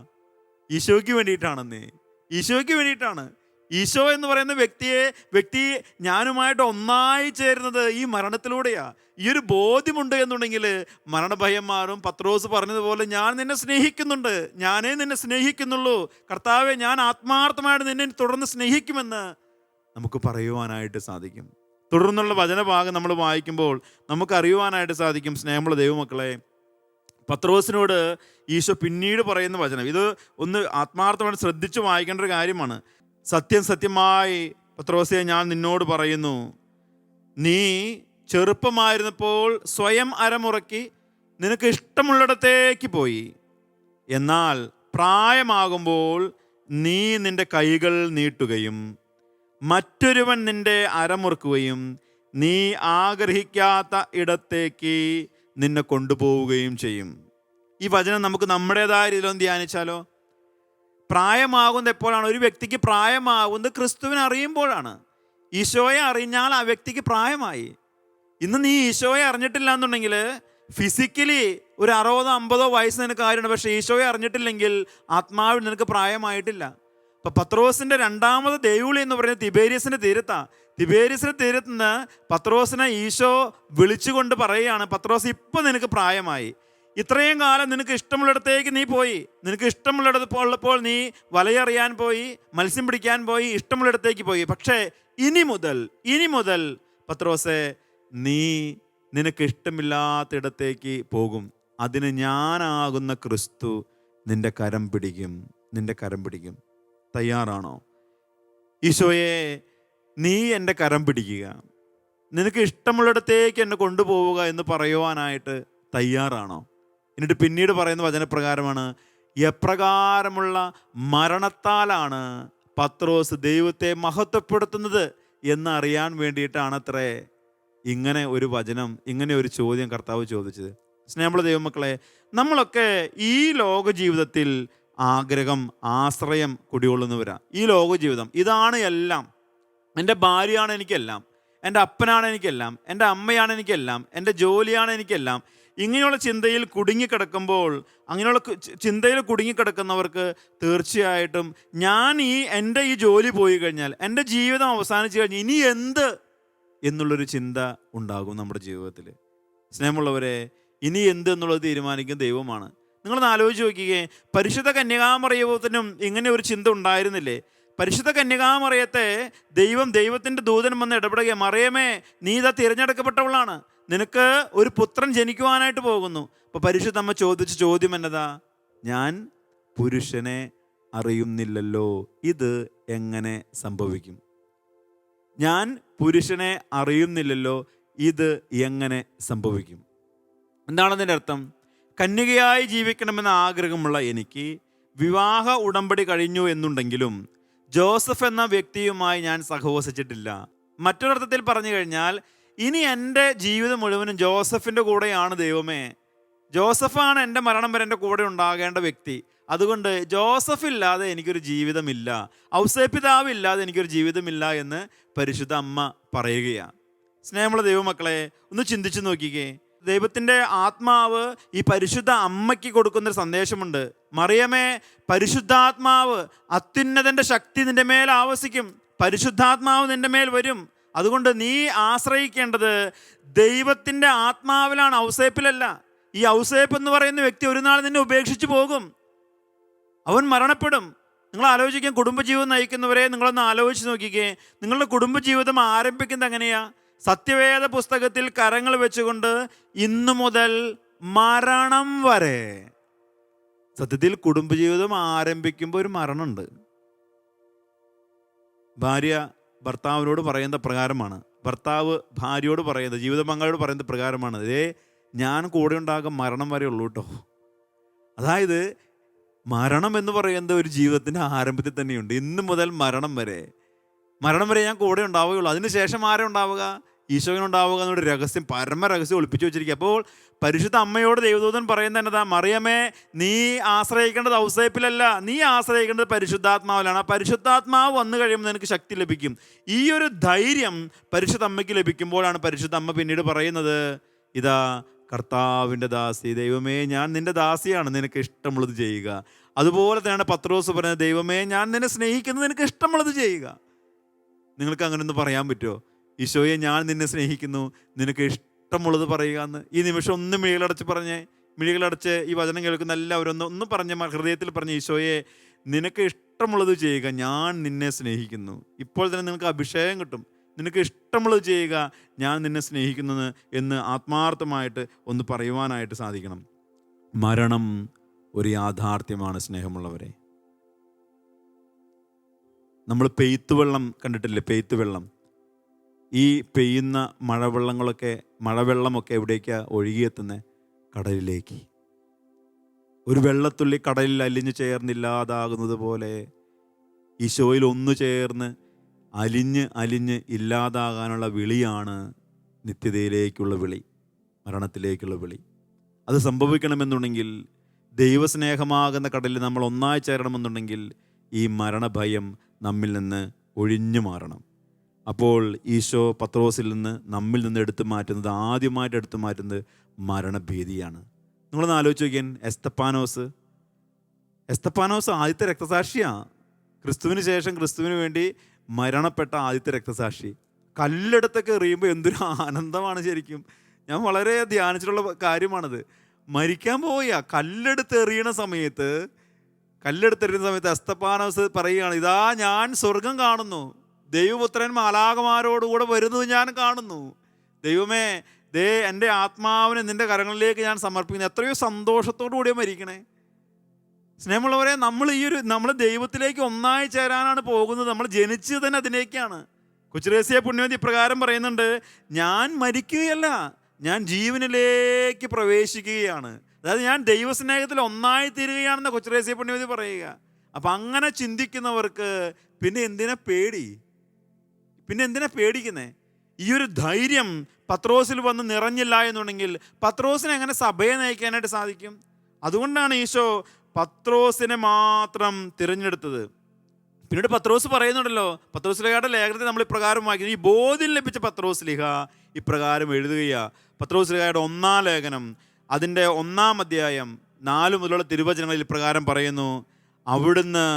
ഈശോയ്ക്ക് വേണ്ടിയിട്ടാണെന്നേ. ഈശോയ്ക്ക് വേണ്ടിയിട്ടാണ്. ഈശോ എന്ന് പറയുന്ന വ്യക്തി ഞാനുമായിട്ട് ഒന്നായി ചേരുന്നത് ഈ മരണത്തിലൂടെയാണ്. ഈ ഒരു ബോധ്യമുണ്ട് എന്നുണ്ടെങ്കിൽ മരണഭയം മാറും. പത്രോസ് പറഞ്ഞതുപോലെ, ഞാൻ നിന്നെ സ്നേഹിക്കുന്നുണ്ട്, ഞാനേ നിന്നെ സ്നേഹിക്കുന്നുള്ളൂ, കർത്താവെ ഞാൻ ആത്മാർത്ഥമായിട്ട് നിന്നെ തുടർന്ന് സ്നേഹിക്കുമെന്ന് നമുക്ക് പറയുവാനായിട്ട് സാധിക്കും. തുടർന്നുള്ള വചനഭാഗം നമ്മൾ വായിക്കുമ്പോൾ നമുക്കറിയുവാനായിട്ട് സാധിക്കും. സ്നേഹമുള്ള ദൈവമക്കളെ, പത്രോസിനോട് ഈശോ പിന്നീട് പറയുന്ന വചനം, ഇത് ഒന്ന് ആത്മാർത്ഥമായിട്ട് ശ്രദ്ധിച്ച് വായിക്കേണ്ട ഒരു കാര്യമാണ്. സത്യം സത്യമായി പത്രോസേ, ഞാൻ നിന്നോട് പറയുന്നു, നീ ചെറുപ്പമായിരുന്നപ്പോൾ സ്വയം അരമുറക്കി നിനക്ക് ഇഷ്ടമുള്ളിടത്തേക്ക് പോയി. എന്നാൽ പ്രായമാകുമ്പോൾ നീ നിന്റെ കൈകൾ നീട്ടുകയും മറ്റൊരുവൻ നിന്റെ അരമുറുക്കുകയും നീ ആഗ്രഹിക്കാത്ത ഇടത്തേക്ക് നിന്നെ കൊണ്ടുപോവുകയും ചെയ്യും. ഈ വചനം നമുക്ക് നമ്മുടേതായ രീതിയിലൊന്ന് ധ്യാനിച്ചാലോ? പ്രായമാകുന്നത് എപ്പോഴാണ്? ഒരു വ്യക്തിക്ക് പ്രായമാകുന്നത് ക്രിസ്തുവിനെ അറിയുമ്പോഴാണ്. ഈശോയെ അറിഞ്ഞാൽ ആ വ്യക്തിക്ക് പ്രായമായി. ഇന്ന് നീ ഈശോയെ അറിഞ്ഞിട്ടില്ല എന്നുണ്ടെങ്കിൽ ഫിസിക്കലി ഒരു 60-50 വയസ്സ് നിനക്ക് കാര്യമാണ്. പക്ഷേ ഈശോയെ അറിഞ്ഞിട്ടില്ലെങ്കിൽ ആത്മാവിൽ നിനക്ക് പ്രായമായിട്ടില്ല. ഇപ്പം പത്രോസിൻ്റെ രണ്ടാമത് ദൈവവിളി എന്ന് പറയുന്നത് തിബേരിയസിൻ്റെ തീരത്താണ്. തിബേരിയസിന്റെ തീരത്ത് നിന്ന് പത്രോസിനെ ഈശോ വിളിച്ചുകൊണ്ട് പറയുകയാണ്, പത്രോസ് ഇപ്പം നിനക്ക് പ്രായമായി, ഇത്രയും കാലം നിനക്ക് ഇഷ്ടമുള്ളിടത്തേക്ക് നീ പോയി, നിനക്ക് ഇഷ്ടമുള്ളിടത്ത് ഉള്ളപ്പോൾ നീ വലയെറിയാൻ പോയി, മത്സ്യം പിടിക്കാൻ പോയി, ഇഷ്ടമുള്ളിടത്തേക്ക് പോയി. പക്ഷേ ഇനി മുതൽ പത്രോസേ, നീ നിനക്ക് ഇഷ്ടമില്ലാത്തിടത്തേക്ക് പോകും. അതിന് ഞാനാകുന്ന ക്രിസ്തു നിന്റെ കരം പിടിക്കും. തയ്യാറാണോ? ഈശോയെ, നീ എൻ്റെ കരം പിടിക്കുക, നിനക്ക് ഇഷ്ടമുള്ളിടത്തേക്ക് എന്നെ കൊണ്ടുപോവുക എന്ന് പറയുവാനായിട്ട് തയ്യാറാണോ? എന്നിട്ട് പിന്നീട് പറയുന്ന വചനപ്രകാരമാണ്, എപ്രകാരമുള്ള മരണത്താലാണ് പത്രോസ് ദൈവത്തെ മഹത്വപ്പെടുത്തുന്നത് എന്നറിയാൻ വേണ്ടിയിട്ടാണത്രേ ഇങ്ങനെ ഒരു വചനം, ഇങ്ങനെ ഒരു ചോദ്യം കർത്താവ് ചോദിച്ചത്. സ്നേഹമുള്ള ദൈവമക്കളെ, നമ്മളൊക്കെ ഈ ലോക ജീവിതത്തിൽ ആഗ്രഹം, ആശ്രയം കുടികൊള്ളുന്നവരാ. ഈ ലോക ജീവിതം ഇതാണ് എല്ലാം. എൻ്റെ ഭാര്യയാണ് എനിക്കെല്ലാം, എൻ്റെ അപ്പനാണ് എനിക്കെല്ലാം, എൻ്റെ അമ്മയാണ് എനിക്കെല്ലാം, എൻ്റെ ജോലിയാണ് എനിക്കെല്ലാം. ഇങ്ങനെയുള്ള ചിന്തയിൽ കുടുങ്ങിക്കിടക്കുമ്പോൾ, അങ്ങനെയുള്ള ചിന്തയിൽ കുടുങ്ങിക്കിടക്കുന്നവർക്ക് തീർച്ചയായിട്ടും എൻ്റെ ഈ ജോലി പോയി കഴിഞ്ഞാൽ, എൻ്റെ ജീവിതം അവസാനിച്ചു കഴിഞ്ഞാൽ ഇനി എന്ത് എന്നുള്ളൊരു ചിന്ത ഉണ്ടാകും നമ്മുടെ ജീവിതത്തിൽ. സ്നേഹമുള്ളവരെ, ഇനി എന്ത് എന്നുള്ളത് തീരുമാനിക്കുന്ന ദൈവമാണ്. നിങ്ങളൊന്ന് ആലോചിച്ച് നോക്കിക്കേ, പരിശുദ്ധ കന്യകാമറിയത്തിനും ഇങ്ങനെ ഒരു ചിന്ത ഉണ്ടായിരുന്നില്ലേ? പരിശുദ്ധ കന്യകാമറിയത്തെ ദൈവത്തിൻ്റെ ദൂതൻ വന്ന് ഇടപെടുക, മറിയമേ, നീ ഇതാ തിരഞ്ഞെടുക്കപ്പെട്ടവളാണ്, നിനക്ക് ഒരു പുത്രൻ ജനിക്കുവാനായിട്ട് പോകുന്നു. അപ്പോൾ പരിശുദ്ധ അമ്മ ചോദിച്ച ചോദ്യം എന്നതാ? ഞാൻ പുരുഷനെ അറിയുന്നില്ലല്ലോ, ഇത് എങ്ങനെ സംഭവിക്കും? ഞാൻ പുരുഷനെ അറിയുന്നില്ലല്ലോ, ഇത് എങ്ങനെ സംഭവിക്കും? എന്താണെതിൻ്റെ അർത്ഥം? കന്യകയായി ജീവിക്കണമെന്ന ആഗ്രഹമുള്ള എനിക്ക് വിവാഹ ഉടമ്പടി കഴിഞ്ഞു എന്നുണ്ടെങ്കിലും ജോസഫ് എന്ന വ്യക്തിയുമായി ഞാൻ സഹവസിച്ചിട്ടില്ല. മറ്റൊരർത്ഥത്തിൽ പറഞ്ഞു കഴിഞ്ഞാൽ, ഇനി എൻ്റെ ജീവിതം മുഴുവനും ജോസഫിൻ്റെ കൂടെയാണ്. ദൈവമേ, ജോസഫാണ് എൻ്റെ മരണം വരെ എൻ്റെ കൂടെ ഉണ്ടാകേണ്ട വ്യക്തി. അതുകൊണ്ട് ജോസഫ് ഇല്ലാതെ എനിക്കൊരു ജീവിതമില്ല, ഔസേപ്പിതാവില്ലാതെ എനിക്കൊരു ജീവിതമില്ല എന്ന് പരിശുദ്ധ അമ്മ പറയുകയാണ്. സ്നേഹമുള്ള ദൈവമക്കളെ, ഒന്ന് ചിന്തിച്ചു നോക്കിക്കേ. ദൈവത്തിൻ്റെ ആത്മാവ് ഈ പരിശുദ്ധ അമ്മയ്ക്ക് കൊടുക്കുന്നൊരു സന്ദേശമുണ്ട്. മറിയമേ, പരിശുദ്ധാത്മാവ്, അത്യുന്നതൻ്റെ ശക്തി നിന്റെ മേൽ ആവസിക്കും, പരിശുദ്ധാത്മാവ് നിന്റെ മേൽ വരും. അതുകൊണ്ട് നീ ആശ്രയിക്കേണ്ടത് ദൈവത്തിൻ്റെ ആത്മാവിലാണ്, ഔസേപ്പിലല്ല. ഈ ഔസേപ്പ് എന്ന് പറയുന്ന വ്യക്തി ഒരു നാൾ നിന്നെ ഉപേക്ഷിച്ച് പോകും, അവൻ മരണപ്പെടും. നിങ്ങൾ ആലോചിക്കാൻ, കുടുംബജീവിതം നയിക്കുന്നവരെ നിങ്ങളൊന്ന് ആലോചിച്ച് നോക്കിക്കേ. നിങ്ങളുടെ കുടുംബജീവിതം ആരംഭിക്കുന്നത് എങ്ങനെയാ? സത്യവേദ പുസ്തകത്തിൽ കരങ്ങൾ വെച്ചുകൊണ്ട് ഇന്നു മുതൽ മരണം വരെ. സത്യത്തിൽ കുടുംബജീവിതം ആരംഭിക്കുമ്പോൾ ഒരു മരണമുണ്ട്. ഭാര്യ ഭർത്താവിനോട് പറയുന്ന പ്രകാരമാണ്, ഭർത്താവ് ഭാര്യയോട് പറയുന്നത്, ജീവിത പങ്കാളിയോട് പറയുന്ന പ്രകാരമാണ്, ഞാൻ കൂടെ ഉണ്ടാകും, മരണം വരെ ഉള്ളൂ കേട്ടോ. അതായത് മരണം എന്ന് പറയുന്നത് ഒരു ജീവിതത്തിൻ്റെ ആരംഭത്തിൽ തന്നെയുണ്ട്. ഇന്ന് മുതൽ മരണം വരെ ഞാൻ കൂടെ ഉണ്ടാവുകയുള്ളൂ. അതിനുശേഷം ആരും ഉണ്ടാവുക? ഈശോനുണ്ടാവുക എന്നൊരു രഹസ്യം, പരമരഹസ്യം ഒളിപ്പിച്ചു വെച്ചിരിക്കുക. അപ്പോൾ പരിശുദ്ധ അമ്മയോട് ദൈവദൂതൻ പറയുന്നത് എന്നതാ? മറിയമേ, നീ ആശ്രയിക്കേണ്ടത് ഔസേപ്പിലല്ല, നീ ആശ്രയിക്കേണ്ടത് പരിശുദ്ധാത്മാവിലാണ്. ആ പരിശുദ്ധാത്മാവ് വന്നു കഴിയുമ്പോൾ നിനക്ക് ശക്തി ലഭിക്കും. ഈ ഒരു ധൈര്യം പരിശുദ്ധ അമ്മയ്ക്ക് ലഭിക്കുമ്പോഴാണ് പരിശുദ്ധ അമ്മ പിന്നീട് പറയുന്നത്, ഇതാ കർത്താവിൻ്റെ ദാസി, ദൈവമേ, ഞാൻ നിൻ്റെ ദാസിയാണ്, നിനക്ക് ഇഷ്ടമുള്ളത് ചെയ്യുക. അതുപോലെ തന്നെയാണ് പത്രോസ് പറയുന്നത്, ദൈവമേ, ഞാൻ നിന്നെ സ്നേഹിക്കുന്നത്, നിനക്ക് ഇഷ്ടമുള്ളത് ചെയ്യുക. നിങ്ങൾക്ക് അങ്ങനെ ഒന്ന് പറയാൻ പറ്റുമോ? ഈശോയെ, ഞാൻ നിന്നെ സ്നേഹിക്കുന്നു, നിനക്ക് ഇഷ്ടമുള്ളത് പറയുക എന്ന്. ഈ നിമിഷം ഒന്ന് മിഴികളടച്ച് ഈ വചനം കേൾക്കുന്ന എല്ലാവരും ഒന്ന് പറഞ്ഞ, ഹൃദയത്തിൽ പറഞ്ഞ, ഈശോയെ, നിനക്ക് ഇഷ്ടമുള്ളത് ചെയ്യുക, ഞാൻ നിന്നെ സ്നേഹിക്കുന്നു. ഇപ്പോൾ തന്നെ നിങ്ങൾക്ക് അഭിഷേകം കിട്ടും, നിനക്ക് ഇഷ്ടമുള്ളത് ചെയ്യുക, ഞാൻ നിന്നെ സ്നേഹിക്കുന്നു എന്ന് ആത്മാർത്ഥമായിട്ട് ഒന്ന് പറയുവാനായിട്ട് സാധിക്കണം. മരണം ഒരു യാഥാർത്ഥ്യമാണ് സ്നേഹമുള്ളവരെ. നമ്മൾ പെയ്ത്തുവെള്ളം കണ്ടിട്ടില്ലേ? പെയ്ത്തുവെള്ളം, ഈ പെയ്യുന്ന മഴവെള്ളമൊക്കെ എവിടേക്കാണ് ഒഴുകിയെത്തുന്നത്? കടലിലേക്ക്. ഒരു വെള്ളത്തുള്ളി കടലിൽ അലിഞ്ഞു ചേർന്നില്ലാതാകുന്നത് പോലെ ഈശോയിൽ ഒന്നു ചേർന്ന് അലിഞ്ഞ് ഇല്ലാതാകാനുള്ള വിളിയാണ് നിത്യതയിലേക്കുള്ള വിളി, മരണത്തിലേക്കുള്ള വിളി. അത് സംഭവിക്കണമെന്നുണ്ടെങ്കിൽ, ദൈവസ്നേഹമാകുന്ന കടലിൽ നമ്മൾ ഒന്നായി ചേരണമെന്നുണ്ടെങ്കിൽ ഈ മരണഭയം നമ്മിൽ നിന്ന് ഒഴിഞ്ഞു മാറണം. അപ്പോൾ ഈശോ പത്രോസിൽ നിന്ന് നമ്മിൽ നിന്ന് ആദ്യമായിട്ട് എടുത്തു മാറ്റുന്നത് മരണഭീതിയാണ്. നിങ്ങളൊന്ന് ആലോചിച്ച് നോക്കിയാൽ, എസ്തപ്പാനോസ് ആദ്യത്തെ രക്തസാക്ഷിയാണ്. ക്രിസ്തുവിന് ശേഷം ക്രിസ്തുവിന് വേണ്ടി മരണപ്പെട്ട ആദ്യത്തെ രക്തസാക്ഷി. കല്ലെടുത്തൊക്കെ എറിയുമ്പോൾ എന്തൊരു ആനന്ദമാണ് ശരിക്കും. ഞാൻ വളരെ ധ്യാനിച്ചിട്ടുള്ള കാര്യമാണത്. മരിക്കാൻ പോയ കല്ലെടുത്ത് എറിയണ സമയത്ത് എസ്തപ്പാനോസ് പറയുകയാണ്, ഇതാ ഞാൻ സ്വർഗം കാണുന്നു, ദൈവപുത്രൻ മാലാഖമാരോടുകൂടെ വരുന്നത് ഞാൻ കാണുന്നു. ദൈവമേ, ദേ എൻ്റെ ആത്മാവിനെ നിൻ്റെ കരങ്ങളിലേക്ക് ഞാൻ സമർപ്പിക്കുന്നു. എത്രയോ സന്തോഷത്തോടു കൂടിയാണ് മരിക്കണേ. സ്നേഹമുള്ളവരെ, നമ്മൾ ദൈവത്തിലേക്ക് ഒന്നായി ചേരാനാണ് പോകുന്നത്. നമ്മൾ ജനിച്ചത് തന്നെ അതിലേക്കാണ്. കൊച്ചുരേസ്യ പുണ്യവതി ഇപ്രകാരം പറയുന്നുണ്ട്, ഞാൻ മരിക്കുകയല്ല, ഞാൻ ജീവനിലേക്ക് പ്രവേശിക്കുകയാണ്. അതായത് ഞാൻ ദൈവസ്നേഹത്തിൽ ഒന്നായി തീരുകയാണെന്ന് കൊച്ചുരേസ്യ പുണ്യവതി പറയുക. അപ്പം അങ്ങനെ ചിന്തിക്കുന്നവർക്ക് പിന്നെ എന്തിനാ പേടിക്കുന്നേ? ഈ ഒരു ധൈര്യം പത്രോസിൽ വന്ന് നിറഞ്ഞില്ല എന്നുണ്ടെങ്കിൽ പത്രോസിനെ എങ്ങനെ സഭയെ നയിക്കാനായിട്ട് സാധിക്കും? അതുകൊണ്ടാണ് ഈശോ പത്രോസിനെ മാത്രം തിരഞ്ഞെടുത്തത്. പിന്നീട് പത്രോസ് പറയുന്നുണ്ടല്ലോ, പത്രോസ്ലിഹയുടെ ലേഖനത്തിൽ നമ്മൾ ഇപ്രകാരം വായിക്കുന്നു. ഈ ബോധ്യം ലഭിച്ച പത്രോസ്ലിഹ ഇപ്രകാരം എഴുതുകയാ. പത്രോസ്ലിഹയുടെ 1-ാം ലേഖനം അതിൻ്റെ 1-ാം അധ്യായം 4 മുതലുള്ള തിരുവചനങ്ങളിൽ ഇപ്രകാരം പറയുന്നു, അവിടുന്ന്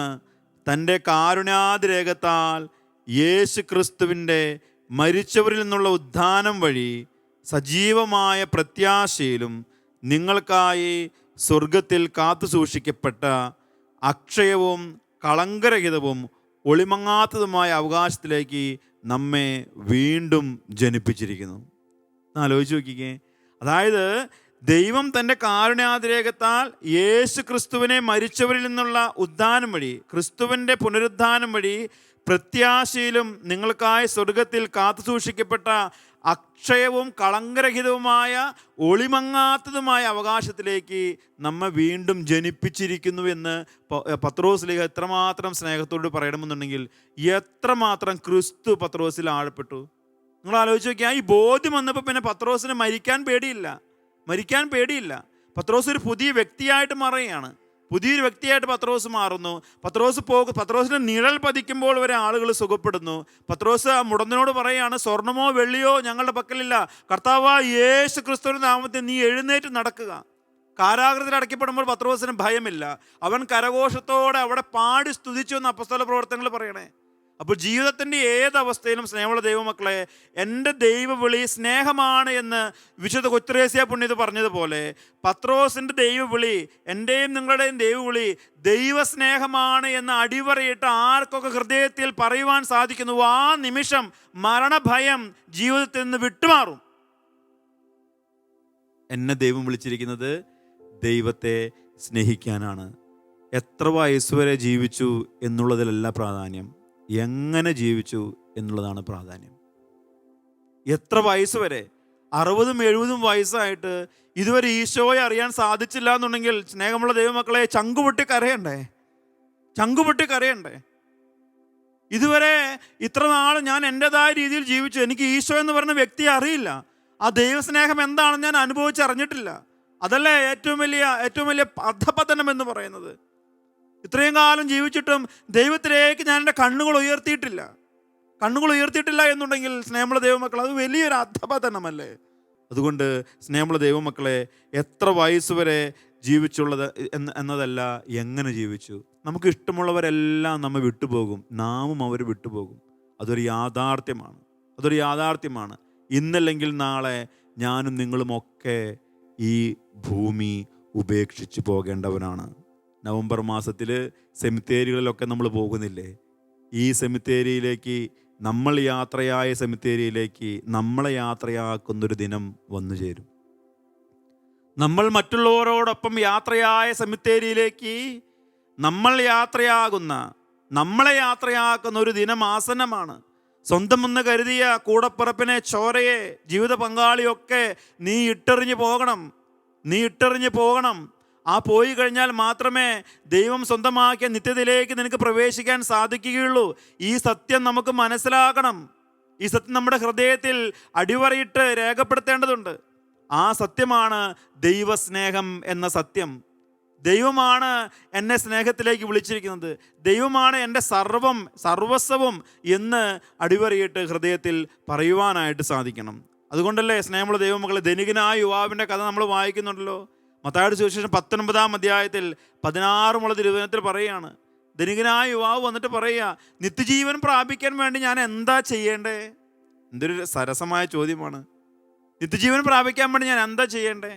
തൻ്റെ കാരുണ്യാതിരേകത്താൽ യേശു ക്രിസ്തുവിൻ്റെ മരിച്ചവരിൽ നിന്നുള്ള ഉത്ഥാനം വഴി സജീവമായ പ്രത്യാശയിലും നിങ്ങൾക്കായി സ്വർഗത്തിൽ കാത്തു സൂക്ഷിക്കപ്പെട്ട അക്ഷയവും കളങ്കരഹിതവും ഒളിമങ്ങാത്തതുമായ അവകാശത്തിലേക്ക് നമ്മെ വീണ്ടും ജനിപ്പിച്ചിരിക്കുന്നു. ആലോചിച്ച് നോക്കിക്കേ. അതായത് ദൈവം തൻ്റെ കാരുണ്യാതിരേകത്താൽ യേശു ക്രിസ്തുവിനെ മരിച്ചവരിൽ നിന്നുള്ള ഉദ്ധാനം വഴി, ക്രിസ്തുവിൻ്റെ പുനരുദ്ധാനം വഴി പ്രത്യാശയിലും നിങ്ങൾക്കായി സ്വർഗത്തിൽ കാത്തു സൂക്ഷിക്കപ്പെട്ട അക്ഷയവും കളങ്കരഹിതവുമായ ഒളിമങ്ങാത്തതുമായ അവകാശത്തിലേക്ക് നമ്മെ വീണ്ടും ജനിപ്പിച്ചിരിക്കുന്നു എന്ന് പത്രോസ്ലീഹ എത്രമാത്രം സ്നേഹത്തോട് പറയണമെന്നുണ്ടെങ്കിൽ എത്രമാത്രം ക്രിസ്തു പത്രോസിൽ ആഴപ്പെട്ടു. നിങ്ങൾ ആലോചിച്ച് നോക്കിയാൽ ഈ ബോധ്യം വന്നപ്പോൾ പിന്നെ പത്രോസിന് മരിക്കാൻ പേടിയില്ല. പത്രോസ് ഒരു പുതിയ വ്യക്തിയായിട്ട് മാറുകയാണ്. പുതിയൊരു വ്യക്തിയായിട്ട് പത്രോസ് മാറുന്നു. പത്രോസിന് നിഴൽ പതിക്കുമ്പോൾ വരെ ആളുകൾ സുഖപ്പെടുന്നു. പത്രോസ് ആ മുടന്തനോട് പറയുകയാണ്, സ്വർണമോ വെള്ളിയോ ഞങ്ങളുടെ പക്കലില്ല, കർത്താവായ യേശു ക്രിസ്തുവിന്റെ നാമത്തിൽ നീ എഴുന്നേറ്റ് നടക്കുക. കാരാഗൃഹത്തിൽ അടയ്ക്കപ്പെടുമ്പോൾ പത്രോസിന് ഭയമില്ല. അവൻ കരഘോഷത്തോടെ അവിടെ പാടി സ്തുതിച്ചു എന്ന് അപ്പസ്തല പ്രവർത്തനങ്ങൾ പറയണേ. അപ്പോൾ ജീവിതത്തിൻ്റെ ഏതവസ്ഥയിലും സ്നേഹമുള്ള ദൈവമക്കളെ, എൻ്റെ ദൈവവിളി സ്നേഹമാണ് എന്ന് വിശുദ്ധ കൊച്ചുരേസ്യ പുണ്യത പറഞ്ഞതുപോലെ പത്രോസിൻ്റെ ദൈവവിളി, എൻ്റെയും നിങ്ങളുടെയും ദൈവവിളി ദൈവസ്നേഹമാണ് എന്ന് അടിവരയിട്ട് ആർക്കൊക്കെ ഹൃദയത്തിൽ പറയുവാൻ സാധിക്കുന്നു, ആ നിമിഷം മരണഭയം ജീവിതത്തിൽ നിന്ന് വിട്ടുമാറും. എന്നെ ദൈവം വിളിച്ചിരിക്കുന്നത് ദൈവത്തെ സ്നേഹിക്കാനാണ്. എത്ര വയസ്സ് വരെ ജീവിച്ചു എന്നുള്ളതിലല്ല പ്രാധാന്യം, എങ്ങനെ ജീവിച്ചു എന്നുള്ളതാണ് പ്രാധാന്യം. എത്ര വയസ്സ് വരെ, 60-70 വയസ്സായിട്ട് ഇതുവരെ ഈശോയെ അറിയാൻ സാധിച്ചില്ല എന്നുണ്ടെങ്കിൽ സ്നേഹമുള്ള ദൈവമക്കളെ, ചങ്കുപൊട്ടി കരയണ്ടേ? ഇതുവരെ ഇത്ര നാൾ ഞാൻ എൻ്റെതായ രീതിയിൽ ജീവിച്ചു, എനിക്ക് ഈശോ എന്ന് പറഞ്ഞ വ്യക്തിയെ അറിയില്ല, ആ ദൈവസ്നേഹം എന്താണെന്ന് ഞാൻ അനുഭവിച്ചറിഞ്ഞിട്ടില്ല. അതല്ലേ ഏറ്റവും വലിയ അധപതനം എന്ന് പറയുന്നത്. ഇത്രയും കാലം ജീവിച്ചിട്ടും ദൈവത്തിലേക്ക് ഞാൻ എൻ്റെ കണ്ണുകൾ ഉയർത്തിയിട്ടില്ല എന്നുണ്ടെങ്കിൽ സ്നേഹമുള്ള ദൈവമക്കൾ, അത് വലിയൊരു അധപതനമല്ലേ? അതുകൊണ്ട് സ്നേഹമുള്ള ദൈവമക്കളെ, എത്ര വയസ്സ് വരെ ജീവിച്ചുള്ളത് എന്നതല്ല, എങ്ങനെ ജീവിച്ചു. നമുക്ക് ഇഷ്ടമുള്ളവരെല്ലാം നമ്മെ വിട്ടുപോകും, നാമും അവർ വിട്ടുപോകും. അതൊരു യാഥാർത്ഥ്യമാണ്. ഇന്നല്ലെങ്കിൽ നാളെ ഞാനും നിങ്ങളുമൊക്കെ ഈ ഭൂമി ഉപേക്ഷിച്ച് പോകേണ്ടവനാണ്. നവംബർ മാസത്തിൽ സെമിത്തേരികളിലൊക്കെ നമ്മൾ പോകുന്നില്ലേ? ഈ സെമിത്തേരിയിലേക്ക്, നമ്മളെ യാത്രയാക്കുന്നൊരു ദിനം വന്നു ചേരും. നമ്മൾ മറ്റുള്ളവരോടൊപ്പം യാത്രയായ സെമിത്തേരിയിലേക്ക് നമ്മളെ യാത്രയാക്കുന്ന ഒരു ദിനം ആസന്നമാണ്. സ്വന്തമെന്ന് കരുതിയ കൂടപ്പിറപ്പിനെ, ചോരയെ, ജീവിത പങ്കാളിയൊക്കെ നീ ഇട്ടെറിഞ്ഞ് പോകണം. ആ പോയി കഴിഞ്ഞാൽ മാത്രമേ ദൈവം സ്വന്തമാക്കിയ നിത്യതയിലേക്ക് നിനക്ക് പ്രവേശിക്കാൻ സാധിക്കുകയുള്ളൂ. ഈ സത്യം നമുക്ക് മനസ്സിലാക്കണം. ഈ സത്യം നമ്മുടെ ഹൃദയത്തിൽ അടിവരയിട്ട് രേഖപ്പെടുത്തേണ്ടതുണ്ട്. ആ സത്യമാണ് ദൈവസ്നേഹം എന്ന സത്യം. ദൈവമാണ് എന്നെ സ്നേഹത്തിലേക്ക് വിളിച്ചിരിക്കുന്നത്, ദൈവമാണ് എൻ്റെ സർവസ്വവും എന്ന് അടിവരയിട്ട് ഹൃദയത്തിൽ പറയുവാനായിട്ട് സാധിക്കണം. അതുകൊണ്ടല്ലേ സ്നേഹമുള്ള ദൈവമക്കളെ, ധനികനായ യുവാവിൻ്റെ കഥ നമ്മൾ വായിക്കുന്നുണ്ടല്ലോ. മത്തായിയുടെ സുവിശേഷം 19-ാം അധ്യായത്തിൽ 16 മുതൽ തിരുവചനത്തിൽ പറയുകയാണ്, ധനികനായ യുവാവ് വന്നിട്ട് പറയുക, നിത്യജീവൻ പ്രാപിക്കാൻ വേണ്ടി ഞാൻ എന്താ ചെയ്യേണ്ടേ? എന്തൊരു സരസമായ ചോദ്യമാണ്. നിത്യജീവൻ പ്രാപിക്കാൻ വേണ്ടി ഞാൻ എന്താ ചെയ്യേണ്ടേ?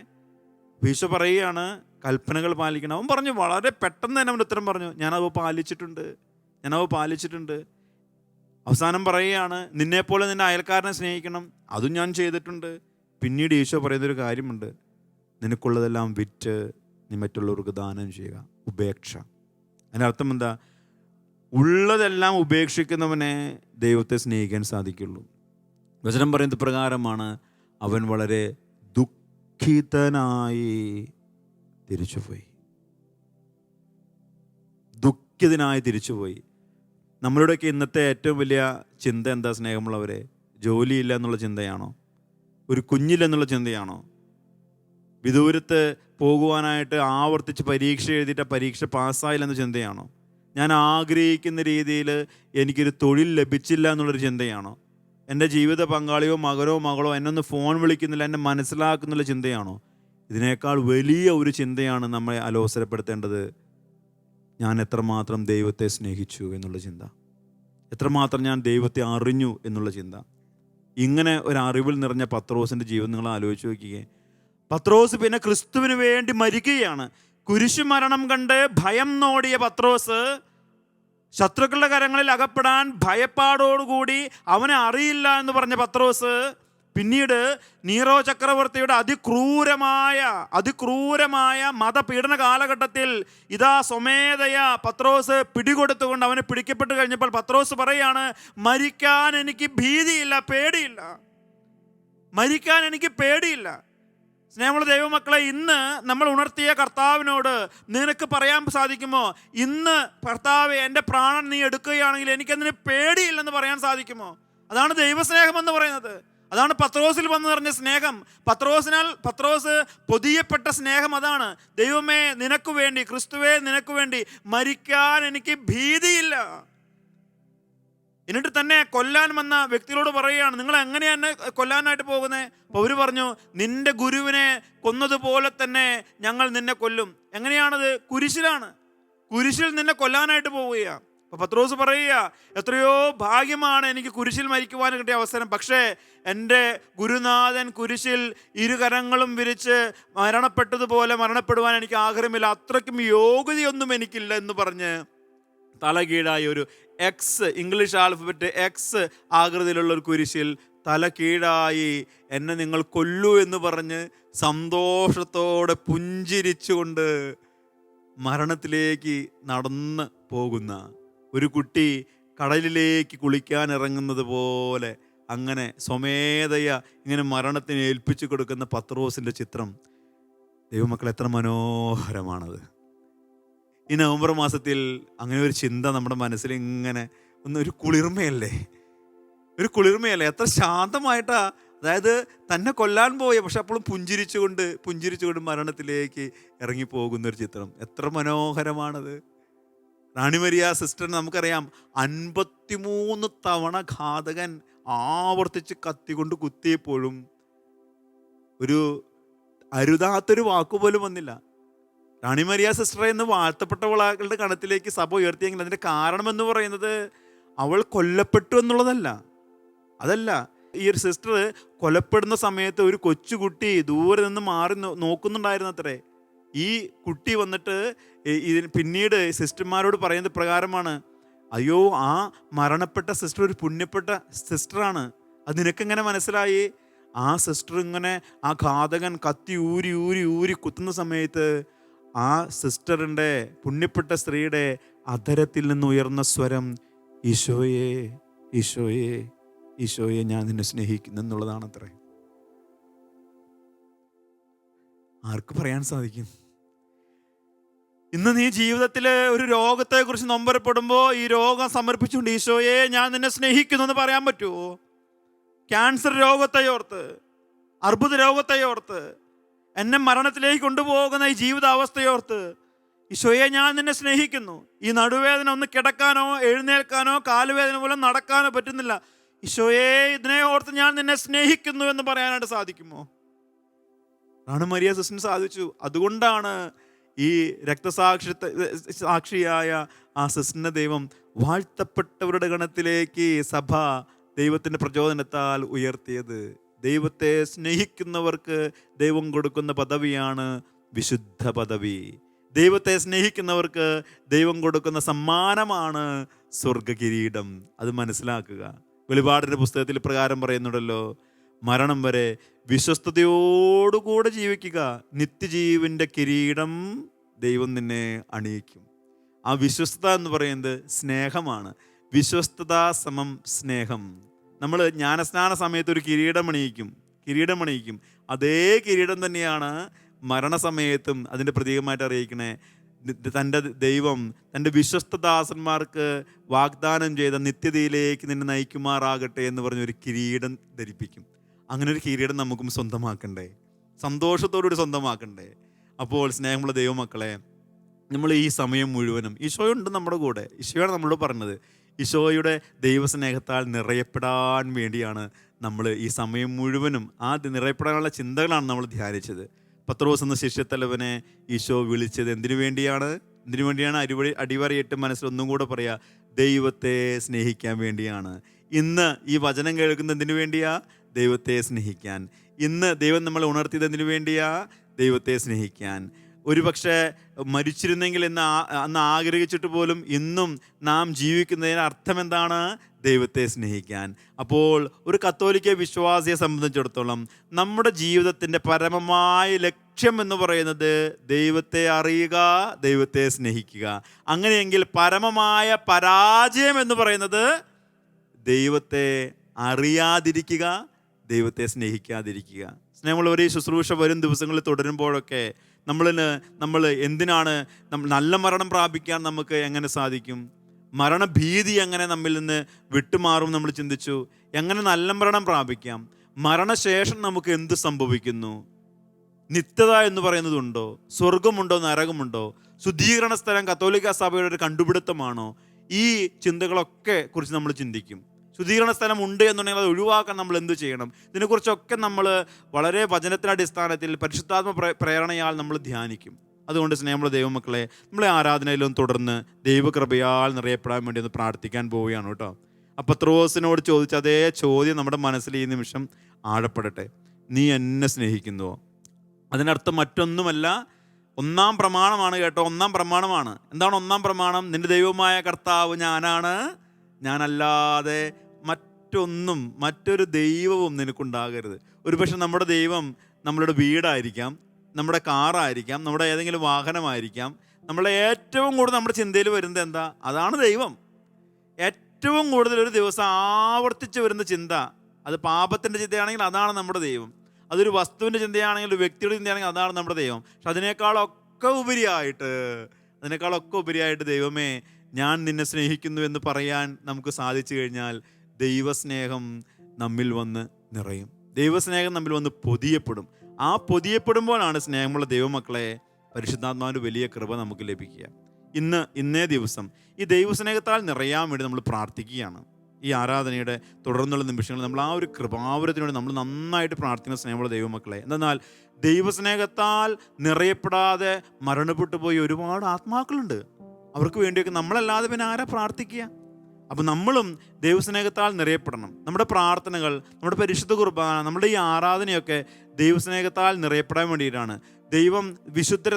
ഈശോ പറയുകയാണ് കൽപ്പനകൾ പാലിക്കണം. അവൻ പറഞ്ഞു, വളരെ പെട്ടെന്ന് തന്നെ അവൻ ഉത്തരം പറഞ്ഞു, ഞാനത് പാലിച്ചിട്ടുണ്ട്. അവസാനം പറയുകയാണ്, നിന്നെപ്പോലെ നിന്റെ അയൽക്കാരനെ സ്നേഹിക്കണം, അതും ഞാൻ ചെയ്തിട്ടുണ്ട്. പിന്നീട് ഈശോ പറയുന്നൊരു കാര്യമുണ്ട്, നിനക്കുള്ളതെല്ലാം വിറ്റ് നീ മറ്റുള്ളവർക്ക് ദാനം ചെയ്യുക. ഉപേക്ഷ. അതിൻ്റെ അർത്ഥം എന്താ? ഉള്ളതെല്ലാം ഉപേക്ഷിക്കുന്നവനെ ദൈവത്തെ സ്നേഹിക്കാൻ സാധിക്കുള്ളൂ. വചനം പറയുന്നത് പ്രകാരമാണ്, അവൻ വളരെ ദുഃഖിതനായി തിരിച്ചുപോയി. നമ്മളുടെയൊക്കെ ഇന്നത്തെ ഏറ്റവും വലിയ ചിന്ത എന്താ സ്നേഹമുള്ളവരെ? ജോലിയില്ല എന്നുള്ള ചിന്തയാണോ? ഒരു കുഞ്ഞില്ലെന്നുള്ള ചിന്തയാണോ? വിദൂരത്ത് പോകുവാനായിട്ട് ആവർത്തിച്ച് പരീക്ഷ എഴുതിയിട്ട് പരീക്ഷ പാസ്സായില്ലെന്ന ചിന്തയാണോ? ഞാൻ ആഗ്രഹിക്കുന്ന രീതിയിൽ എനിക്കൊരു തൊഴിൽ ലഭിച്ചില്ല എന്നുള്ളൊരു ചിന്തയാണോ? എൻ്റെ ജീവിത പങ്കാളിയോ മകനോ എന്നൊന്ന് ഫോൺ വിളിക്കുന്നില്ല, എന്നെ മനസ്സിലാക്കുന്നുള്ള ചിന്തയാണോ? ഇതിനേക്കാൾ വലിയ ഒരു ചിന്തയാണ് നമ്മളെ അലോസരപ്പെടുത്തേണ്ടത്. ഞാൻ എത്രമാത്രം ദൈവത്തെ സ്നേഹിച്ചു എന്നുള്ള ചിന്ത, എത്രമാത്രം ഞാൻ ദൈവത്തെ അറിഞ്ഞു എന്നുള്ള ചിന്ത. ഇങ്ങനെ ഒരു അറിവിൽ നിറഞ്ഞ പത്രോസിൻ്റെ ജീവിതം നിങ്ങൾ ആലോചിച്ച് നോക്കിയേ. പത്രോസ് പിന്നെ ക്രിസ്തുവിന് വേണ്ടി മരിക്കുകയാണ്. കുരിശു മരണം കണ്ട് ഭയം നോടിയ പത്രോസ് ശത്രുക്കളുടെ കരങ്ങളിൽ അകപ്പെടാൻ ഭയപ്പാടോടുകൂടി അവനെ അറിയില്ല എന്ന് പറഞ്ഞ പത്രോസ് പിന്നീട് നീറോ ചക്രവർത്തിയുടെ അതിക്രൂരമായ മതപീഡന കാലഘട്ടത്തിൽ ഇതാ സ്വമേധയാ പത്രോസ് പിടികൊടുത്തുകൊണ്ട് അവനെ പിടിക്കപ്പെട്ട് കഴിഞ്ഞപ്പോൾ പത്രോസ് പറയാണ്, മരിക്കാൻ എനിക്ക് പേടിയില്ല. സ്നേഹമുള്ള ദൈവമക്കളെ, ഇന്ന് നമ്മൾ ഉണർത്തിയ കർത്താവിനോട് നിനക്ക് പറയാൻ സാധിക്കുമോ? ഇന്ന് കർത്താവേ, എൻ്റെ പ്രാണൻ നീ എടുക്കുകയാണെങ്കിൽ എനിക്കതിന് പേടിയില്ലെന്ന് പറയാൻ സാധിക്കുമോ? അതാണ് ദൈവസ്നേഹം എന്ന് പറയുന്നത്. അതാണ് പത്രോസിൽ വന്നു നിറഞ്ഞ സ്നേഹം. പത്രോസ് പൊതിയപ്പെട്ട സ്നേഹം അതാണ്. ദൈവമേ, നിനക്ക് വേണ്ടി, ക്രിസ്തുവേ, നിനക്ക് വേണ്ടി മരിക്കാൻ എനിക്ക് ഭീതിയില്ല. എന്നിട്ട് തന്നെ കൊല്ലാൻ വന്ന വ്യക്തികളോട് പറയുകയാണ്, നിങ്ങൾ എങ്ങനെയാണ് എന്നെ കൊല്ലാനായിട്ട് പോകുന്നത്? അപ്പോൾ അവർ പറഞ്ഞു, നിന്റെ ഗുരുവിനെ കൊന്നതുപോലെ തന്നെ ഞങ്ങൾ നിന്നെ കൊല്ലും. എങ്ങനെയാണത്? കുരിശിൽ നിന്നെ കൊല്ലാനായിട്ട് പോവുകയാണ്. അപ്പോൾ പത്രോസ് പറയുക, എത്രയോ ഭാഗ്യമാണ് എനിക്ക് കുരിശിൽ മരിക്കുവാൻ കിട്ടിയ അവസരം. പക്ഷേ എൻ്റെ ഗുരുനാഥൻ കുരിശിൽ ഇരുകരങ്ങളും വിരിച്ച് മരണപ്പെട്ടതുപോലെ മരണപ്പെടുവാൻ എനിക്ക് ആഗ്രഹമില്ല, അത്രയ്ക്കും യോഗ്യതയൊന്നും എനിക്കില്ല എന്ന് പറഞ്ഞ് തലകീഴായി ഒരു എക്സ്, ഇംഗ്ലീഷ് ആൽഫബറ്റ് എക്സ് ആകൃതിയിലുള്ള ഒരു കുരിശിൽ തല കീഴായി എന്നെ നിങ്ങൾ കൊല്ലൂ എന്ന് പറഞ്ഞ് സന്തോഷത്തോടെ പുഞ്ചിരിച്ചുകൊണ്ട് മരണത്തിലേക്ക് നടന്ന് പോകുന്ന ഒരു കുട്ടി കടലിലേക്ക് കുളിക്കാൻ ഇറങ്ങുന്നത് പോലെ അങ്ങനെ സ്വമേധയ ഇങ്ങനെ മരണത്തിന് ഏൽപ്പിച്ചു കൊടുക്കുന്ന പത്രോസിൻ്റെ ചിത്രം. ദൈവമക്കൾ, എത്ര മനോഹരമാണത്! ഈ നവംബർ മാസത്തിൽ അങ്ങനെ ഒരു ചിന്ത നമ്മുടെ മനസ്സിൽ ഇങ്ങനെ ഒരു കുളിർമയല്ലേ? എത്ര ശാന്തമായിട്ടാ, അതായത് തന്നെ കൊല്ലാൻ പോയ പക്ഷെ അപ്പോഴും പുഞ്ചിരിച്ചുകൊണ്ട് മരണത്തിലേക്ക് ഇറങ്ങിപ്പോകുന്നൊരു ചിത്രം. എത്ര മനോഹരമാണത്! റാണി മരിയ സിസ്റ്ററിന് നമുക്കറിയാം, 53 തവണ ഘാതകൻ ആവർത്തിച്ച് കത്തിക്കൊണ്ട് കുത്തിയപ്പോഴും ഒരു അരുതാത്തൊരു വാക്കുപോലും വന്നില്ല. റാണി മരിയ സിസ്റ്റർ എന്ന് വാഴ്ത്തപ്പെട്ടവളുടെ കണത്തിലേക്ക് സഭ ഉയർത്തിയെങ്കിൽ അതിൻ്റെ കാരണമെന്ന് പറയുന്നത് അവൾ കൊല്ലപ്പെട്ടു എന്നുള്ളതല്ല. ഈ ഒരു സിസ്റ്റർ കൊലപ്പെടുന്ന സമയത്ത് ഒരു കൊച്ചുകുട്ടി ദൂരെ നിന്ന് മാറി നോക്കുന്നുണ്ടായിരുന്നു അത്രേ. ഈ കുട്ടി വന്നിട്ട് പിന്നീട് സിസ്റ്റർമാരോട് പറയുന്നത് പ്രകാരമാണ്, അയ്യോ, ആ മരണപ്പെട്ട സിസ്റ്റർ ഒരു പുണ്യപ്പെട്ട സിസ്റ്ററാണ്, അത് നിനക്കെങ്ങനെ മനസ്സിലായി? ആ സിസ്റ്റർ ഇങ്ങനെ ആ ഘാതകൻ കത്തി ഊരി കുത്തുന്ന സമയത്ത് ആ സിസ്റ്ററിൻ്റെ, പുണ്യപ്പെട്ട സ്ത്രീയുടെ അധരത്തിൽ നിന്ന് ഉയർന്ന സ്വരം, ഈശോയെ, ഈശോയെ, ഈശോയെ, ഞാൻ നിന്നെ സ്നേഹിക്കുന്നു എന്നുള്ളതാണ് അത്രേ. ആർക്ക് പറയാൻ സാധിക്കും? ഇന്ന് നീ ജീവിതത്തിൽ ഒരു രോഗത്തെക്കുറിച്ച് നൊമ്പരപ്പെടുമ്പോൾ ഈ രോഗം സമർപ്പിച്ചുകൊണ്ട് ഈശോയെ, ഞാൻ നിന്നെ സ്നേഹിക്കുന്നു എന്ന് പറയാൻ പറ്റുമോ? ക്യാൻസർ രോഗത്തെയോർത്ത്, അർബുദ രോഗത്തെയോർത്ത്, എന്നെ മരണത്തിലേക്ക് കൊണ്ടുപോകുന്ന ഈ ജീവിതാവസ്ഥയോർത്ത്, ഈശോയെ, ഞാൻ നിന്നെ സ്നേഹിക്കുന്നു. ഈ നടുവേദന ഒന്ന് കിടക്കാനോ എഴുന്നേൽക്കാനോ കാലുവേദന പോലും നടക്കാനോ പറ്റുന്നില്ല. ഈശോയെ, ഇതിനെ ഓർത്ത് ഞാൻ നിന്നെ സ്നേഹിക്കുന്നു എന്ന് പറയാനായിട്ട് സാധിക്കുമോ? റാണി മരിയ സിസ്റ്ററിന് സാധിച്ചു. അതുകൊണ്ടാണ് ഈ സാക്ഷിയായ ആ സിസ്റ്ററിനെ ദൈവം വാഴ്ത്തപ്പെട്ടവരുടെ ഗണത്തിലേക്ക് സഭ ദൈവത്തിൻ്റെ പ്രചോദനത്താൽ ഉയർത്തിയത്. ദൈവത്തെ സ്നേഹിക്കുന്നവർക്ക് ദൈവം കൊടുക്കുന്ന പദവിയാണ് വിശുദ്ധ പദവി. ദൈവത്തെ സ്നേഹിക്കുന്നവർക്ക് ദൈവം കൊടുക്കുന്ന സമ്മാനമാണ് സ്വർഗകിരീടം. അത് മനസ്സിലാക്കുക. വെളിപാടിൻ്റെ പുസ്തകത്തിൽ പ്രകാരം പറയുന്നുണ്ടല്ലോ, മരണം വരെ വിശ്വസ്തയോടുകൂടെ ജീവിക്കുക, നിത്യജീവൻ്റെ കിരീടം ദൈവം നിന്നെ അണിയിക്കും. ആ വിശ്വസ്തത എന്ന് പറയുന്നത് സ്നേഹമാണ്. വിശ്വസ്തത സമം സ്നേഹം. നമ്മൾ ജ്ഞാനസ്നാന സമയത്ത് ഒരു കിരീടമണിയിക്കും. അതേ കിരീടം തന്നെയാണ് മരണസമയത്തും അതിൻ്റെ പ്രതീകമായിട്ട് അറിയിക്കണേ. തൻ്റെ ദൈവം തൻ്റെ വിശ്വസ്തദാസന്മാർക്ക് വാഗ്ദാനം ചെയ്ത നിത്യതയിലേക്ക് നിന്നെ നയിക്കുമാറാകട്ടെ എന്ന് പറഞ്ഞൊരു കിരീടം ധരിപ്പിക്കും. അങ്ങനെ ഒരു കിരീടം നമുക്കും സ്വന്തമാക്കണ്ടേ, സന്തോഷത്തോടുകൂടി സ്വന്തമാക്കണ്ടേ. അപ്പോൾ സ്നേഹമുള്ള ദൈവമക്കളെ, നമ്മൾ ഈ സമയം മുഴുവനും ഈശോയുണ്ട് നമ്മുടെ കൂടെ. ഈശോയാണ് നമ്മളോട് പറഞ്ഞത്. ഈശോയുടെ ദൈവസ്നേഹത്താൽ നിറയപ്പെടാൻ വേണ്ടിയാണ് നമ്മൾ ഈ സമയം മുഴുവനും ആ നിറയപ്പെടാനുള്ള ചിന്തകളാണ് നമ്മൾ ധ്യാനിച്ചത്. പത്രോസ് എന്ന ശിഷ്യത്തലവനെ ഈശോ വിളിച്ചത് എന്തിനു വേണ്ടിയാണ്? അടിവരയിട്ട് മനസ്സിലൊന്നും കൂടെ പറയാ, ദൈവത്തെ സ്നേഹിക്കാൻ വേണ്ടിയാണ്. ഇന്ന് ഈ വചനം കേൾക്കുന്നത് എന്തിനു വേണ്ടിയാ? ദൈവത്തെ സ്നേഹിക്കാൻ. ഇന്ന് ദൈവം നമ്മളെ ഉണർത്തിയത് എന്തിനു വേണ്ടിയാ? ദൈവത്തെ സ്നേഹിക്കാൻ. ഒരുപക്ഷെ മരിച്ചിരുന്നെങ്കിൽ അന്ന് ആഗ്രഹിച്ചിട്ട് പോലും ഇന്നും നാം ജീവിക്കുന്നതിന് അർത്ഥം എന്താണ്? ദൈവത്തെ സ്നേഹിക്കാൻ. അപ്പോൾ ഒരു കത്തോലിക്ക വിശ്വാസിയെ സംബന്ധിച്ചിടത്തോളം നമ്മുടെ ജീവിതത്തിൻ്റെ പരമമായ ലക്ഷ്യം എന്ന് പറയുന്നത് ദൈവത്തെ അറിയുക, ദൈവത്തെ സ്നേഹിക്കുക. അങ്ങനെയെങ്കിൽ പരമമായ പരാജയം എന്ന് പറയുന്നത് ദൈവത്തെ അറിയാതിരിക്കുക, ദൈവത്തെ സ്നേഹിക്കാതിരിക്കുക. സ്നേഹമുള്ളവർ, ഈ ശുശ്രൂഷ വരും ദിവസങ്ങളിൽ തുടരുമ്പോഴൊക്കെ നമ്മൾ എന്തിനാണ് നല്ല മരണം പ്രാപിക്കാൻ നമുക്ക് എങ്ങനെ സാധിക്കും? മരണഭീതി എങ്ങനെ നമ്മിൽ നിന്ന് വിട്ടുമാറും നമ്മൾ ചിന്തിച്ചു. എങ്ങനെ നല്ല മരണം പ്രാപിക്കാം? മരണശേഷം നമുക്ക് എന്ത് സംഭവിക്കുന്നു? നിത്യത എന്ന് പറയുന്നതുണ്ടോ? സ്വർഗമുണ്ടോ? നരകമുണ്ടോ? ശുദ്ധീകരണ സ്ഥലം കത്തോലിക്ക സഭയുടെ ഒരു കണ്ടുപിടുത്തമാണോ? ഈ ചിന്തകളൊക്കെ കുറിച്ച് നമ്മൾ ചിന്തിക്കും. ശുദ്ധീകരണ സ്ഥലം ഉണ്ട് എന്നുണ്ടെങ്കിൽ അത് ഒഴിവാക്കാൻ നമ്മൾ എന്ത് ചെയ്യണം? ഇതിനെക്കുറിച്ചൊക്കെ നമ്മൾ വളരെ വചനത്തിൻ്റെ അടിസ്ഥാനത്തിൽ പരിശുദ്ധാത്മ പ്രേരണയാൽ നമ്മൾ ധ്യാനിക്കും. അതുകൊണ്ട് സ്നേഹമുള്ള ദൈവമക്കളെ, നമ്മളെ ആരാധനയിലും തുടർന്ന് ദൈവകൃപയാൽ നിറയപ്പെടാൻ വേണ്ടി ഒന്ന് പ്രാർത്ഥിക്കാൻ പോവുകയാണ് കേട്ടോ. അപ്പം പത്രോസിനോട് ചോദിച്ച അതേ ചോദ്യം നമ്മുടെ മനസ്സിൽ ഈ നിമിഷം ആഴപ്പെടട്ടെ. നീ എന്നെ സ്നേഹിക്കുന്നുവോ? അതിനർത്ഥം മറ്റൊന്നുമല്ല, ഒന്നാം പ്രമാണമാണ് കേട്ടോ. ഒന്നാം പ്രമാണമാണ്. എന്താണ് ഒന്നാം പ്രമാണം? നിന്റെ ദൈവമായ കർത്താവ് ഞാനാണ്, ഞാനല്ലാതെ മറ്റൊരു ദൈവവും നിനക്കുണ്ടാകരുത്. ഒരുപക്ഷെ നമ്മുടെ ദൈവം നമ്മളുടെ വീടായിരിക്കാം, നമ്മുടെ കാറായിരിക്കാം, നമ്മുടെ ഏതെങ്കിലും വാഹനമായിരിക്കാം. നമ്മളെ ഏറ്റവും കൂടുതൽ നമ്മുടെ ചിന്തയിൽ വരുന്നത് എന്താ? അതാണ് ദൈവം. ഏറ്റവും കൂടുതൽ ഒരു ദിവസം ആവർത്തിച്ച് വരുന്ന ചിന്ത, അത് പാപത്തിൻ്റെ ചിന്തയാണെങ്കിൽ അതാണ് നമ്മുടെ ദൈവം. അതൊരു വസ്തുവിൻ്റെ ചിന്തയാണെങ്കിൽ, ഒരു വ്യക്തിയുടെ ചിന്തയാണെങ്കിൽ അതാണ് നമ്മുടെ ദൈവം. പക്ഷെ അതിനേക്കാളൊക്കെ ഉപരിയായിട്ട് ദൈവമേ, ഞാൻ നിന്നെ സ്നേഹിക്കുന്നു എന്ന് പറയാൻ നമുക്ക് സാധിച്ചു കഴിഞ്ഞാൽ ദൈവസ്നേഹം നമ്മിൽ വന്ന് നിറയും. ദൈവസ്നേഹം നമ്മിൽ വന്ന് പൊതിയപ്പെടും. ആ പൊതിയപ്പെടുമ്പോഴാണ് സ്നേഹമുള്ള ദൈവമക്കളെ പരിശുദ്ധാത്മാവിൻ്റെ വലിയ കൃപ നമുക്ക് ലഭിക്കുക. ഇന്നേ ദിവസം ഈ ദൈവസ്നേഹത്താൽ നിറയാൻ വേണ്ടി നമ്മൾ പ്രാർത്ഥിക്കുകയാണ്. ഈ ആരാധനയുടെ തുടർന്നുള്ള നിമിഷങ്ങൾ നമ്മൾ ആ ഒരു കൃപാവരത്തിനോട് നമ്മൾ നന്നായിട്ട് പ്രാർത്ഥിക്കുന്ന സ്നേഹമുള്ള ദൈവമക്കളെ. എന്നാൽ ദൈവസ്നേഹത്താൽ നിറയപ്പെടാതെ മരണപ്പെട്ടു പോയി ഒരുപാട് ആത്മാക്കളുണ്ട്. അവർക്ക് വേണ്ടിയൊക്കെ നമ്മളല്ലാതെ പിന്നെ ആരാ പ്രാർത്ഥിക്കുക? അപ്പം നമ്മളും ദൈവസ്നേഹത്താൽ നിറയപ്പെടണം. നമ്മുടെ പ്രാർത്ഥനകൾ, നമ്മുടെ പരിശുദ്ധ കുർബാന, നമ്മുടെ ഈ ആരാധനയൊക്കെ ദൈവസ്നേഹത്താൽ നിറയപ്പെടാൻ വേണ്ടിയിട്ടാണ്. ദൈവം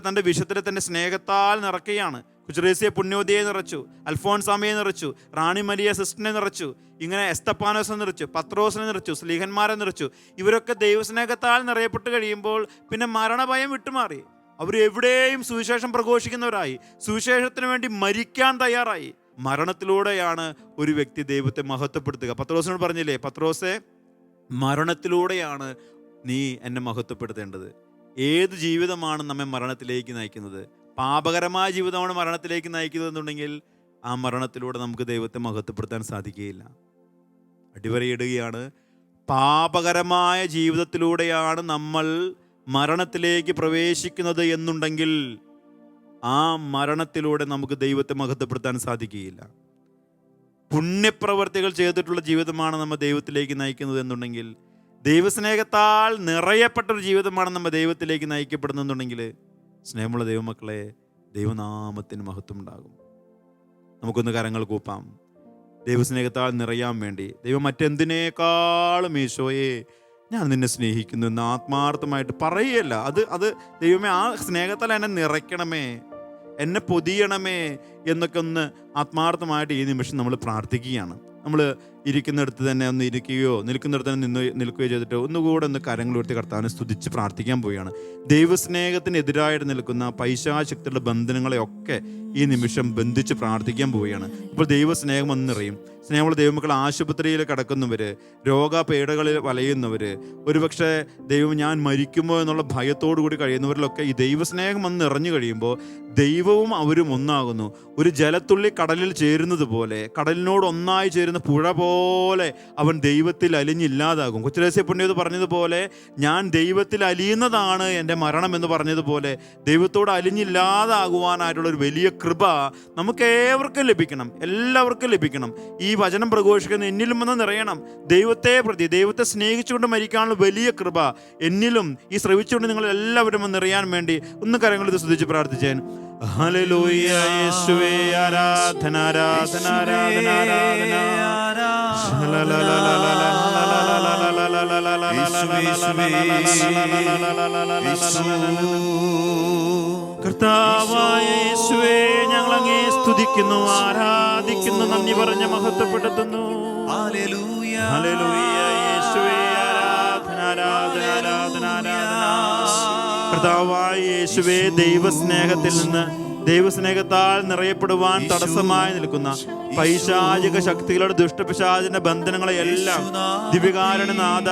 തൻ്റെ വിശുദ്ധരെ തൻ്റെ സ്നേഹത്താൽ നിറയ്ക്കുകയാണ്. കുച്ചുറേസിയെ പുണ്യോദയെ നിറച്ചു, അൽഫോൻസാമയെ നിറച്ചു, റാണി മരിയ സിസ്റ്ററിനെ നിറച്ചു, ഇങ്ങനെ എസ്തപ്പാനോസിനെ നിറച്ചു, പത്രോസിനെ നിറച്ചു, സ്ലീഹന്മാരെ നിറച്ചു. ഇവരൊക്കെ ദൈവസ്നേഹത്താൽ നിറയപ്പെട്ട് കഴിയുമ്പോൾ പിന്നെ മരണഭയം വിട്ടുമാറി. അവർ എവിടെയും സുവിശേഷം പ്രഘോഷിക്കുന്നവരായി, സുവിശേഷത്തിന് വേണ്ടി മരിക്കാൻ തയ്യാറായി. മരണത്തിലൂടെയാണ് ഒരു വ്യക്തി ദൈവത്തെ മഹത്വപ്പെടുത്തുക. പത്രോസിനോട് പറഞ്ഞില്ലേ, പത്രോസെ, മരണത്തിലൂടെയാണ് നീ എന്നെ മഹത്വപ്പെടുത്തേണ്ടത്. ഏത് ജീവിതമാണ് നമ്മെ മരണത്തിലേക്ക് നയിക്കുന്നത്? പാപകരമായ ജീവിതമാണ് മരണത്തിലേക്ക് നയിക്കുന്നത് എന്നുണ്ടെങ്കിൽ ആ മരണത്തിലൂടെ നമുക്ക് ദൈവത്തെ മഹത്വപ്പെടുത്താൻ സാധിക്കുകയില്ല. അടിവരയിടുകയാണ്, പാപകരമായ ജീവിതത്തിലൂടെയാണ് നമ്മൾ മരണത്തിലേക്ക് പ്രവേശിക്കുന്നത് എന്നുണ്ടെങ്കിൽ ആ മരണത്തിലൂടെ നമുക്ക് ദൈവത്തെ മഹത്വപ്പെടുത്താൻ സാധിക്കുകയില്ല. പുണ്യപ്രവർത്തികൾ ചെയ്തിട്ടുള്ള ജീവിതമാണ് നമ്മൾ ദൈവത്തിലേക്ക് നയിക്കുന്നത് എന്നുണ്ടെങ്കിൽ, ദൈവസ്നേഹത്താൽ നിറയപ്പെട്ടൊരു ജീവിതമാണ് നമ്മൾ ദൈവത്തിലേക്ക് നയിക്കപ്പെടുന്നുണ്ടെങ്കിൽ, സ്നേഹമുള്ള ദൈവമക്കളെ, ദൈവനാമത്തിന് മഹത്വം ഉണ്ടാകും. നമുക്കൊന്ന് കരങ്ങൾ കൂപ്പാം. ദൈവസ്നേഹത്താൽ നിറയാൻ വേണ്ടി ദൈവം മറ്റെന്തിനേക്കാളും ഈശോയെ ഞാൻ നിന്നെ സ്നേഹിക്കുന്നു എന്ന് ആത്മാർത്ഥമായിട്ട് പറയുകയല്ല. അത് ദൈവമേ ആ സ്നേഹത്താൽ എന്നെ നിറയ്ക്കണമേ, എന്നെ പൊതിയണമേ എന്നൊക്കെ ഒന്ന് ആത്മാർത്ഥമായിട്ട് ഈ നിമിഷം നമ്മൾ പ്രാർത്ഥിക്കുകയാണ്. നമ്മൾ ഇരിക്കുന്നിടത്ത് തന്നെ ഒന്ന് ഇരിക്കുകയോ നിൽക്കുന്നിടത്ത് തന്നെ നിൽക്കുകയോ ചെയ്തിട്ട് ഒന്നുകൂടെ ഒന്ന് കരങ്ങൾ ഉയർത്തി കർത്താവിനെ സ്തുതിച്ച് പ്രാർത്ഥിക്കാൻ പോവുകയാണ്. ദൈവസ്നേഹത്തിനെതിരായിട്ട് നിൽക്കുന്ന പൈശാചിക്തരുടെ ബന്ധനങ്ങളെയൊക്കെ ഈ നിമിഷം ബന്ധിച്ച് പ്രാർത്ഥിക്കാൻ പോവുകയാണ്. ഇപ്പോൾ ദൈവസ്നേഹം ഒന്ന് നിറയും. സ്നേഹമുള്ള ദൈവമക്കൾ, ആശുപത്രിയിൽ കിടക്കുന്നവർ, രോഗപീഠകളിൽ വലയുന്നവർ, ഒരുപക്ഷെ ദൈവം ഞാൻ മരിക്കുമോ എന്നുള്ള ഭയത്തോടു കൂടി കഴിയുന്നവരിലൊക്കെ ഈ ദൈവസ്നേഹം ഒന്ന് നിറഞ്ഞു കഴിയുമ്പോൾ ദൈവവും അവരും ഒന്നാകുന്നു. ഒരു ജലത്തുള്ളി കടലിൽ ചേരുന്നത് പോലെ, കടലിനോട് ഒന്നായി ചേരുന്ന പുഴ പോലെ അവൻ ദൈവത്തിൽ അലിഞ്ഞില്ലാതാകും. കൊച്ചുരഹസ്യ പുണ്യത് പറഞ്ഞതുപോലെ, ഞാൻ ദൈവത്തിൽ അലിയുന്നതാണ് എൻ്റെ മരണം എന്ന് പറഞ്ഞതുപോലെ ദൈവത്തോട് അലിഞ്ഞില്ലാതാകുവാനായിട്ടുള്ള ഒരു വലിയ കൃപ നമുക്ക് ഏവർക്കും ലഭിക്കണം, എല്ലാവർക്കും ലഭിക്കണം. ഈ വചനം പ്രഘോഷിക്കുന്ന എന്നിലും വന്ന് നിറയണം. ദൈവത്തെ പ്രതി, ദൈവത്തെ സ്നേഹിച്ചുകൊണ്ട് മരിക്കാനുള്ള വലിയ കൃപ എന്നിലും ഈ ശ്രവിച്ചുകൊണ്ട് നിങ്ങൾ എല്ലാവരും ഒന്ന് നിറയാൻ വേണ്ടി ഒന്ന് കരങ്ങൾ സ്തുതിച്ച് പ്രാർത്ഥിച്ചേൻ. ഹല്ലേലൂയ, യേശുവേ ആരാധന, ആരാധന, ആരാധന, ആരാധന. കർത്താവായ യേശുവേ, ഞങ്ങൾ അങ്ങേ സ്തുതിക്കുന്നു, ആരാധിക്കുന്നു, നന്ദി പറഞ്ഞ് മഹത്വപ്പെടുത്തുന്നു.
ഹല്ലേലൂയ,
ഹല്ലേലൂയ, യേശുവേ ആരാധന, ആരാധന, ആരാധന, ആരാധന. കർത്താവായ യേശുവേ, ദൈവസ്നേഹത്തിൽ നിന്ന്, ദൈവസ്നേഹത്താൽ നിറയപ്പെടുവാൻ തടസ്സമായി നിൽക്കുന്ന പൈശാചിക ശക്തികളുടെ ദുഷ്ടപിശാചിന്റെ ബന്ധനങ്ങളെ എല്ലാം ദിവ്യകാരുണ്യനാഥ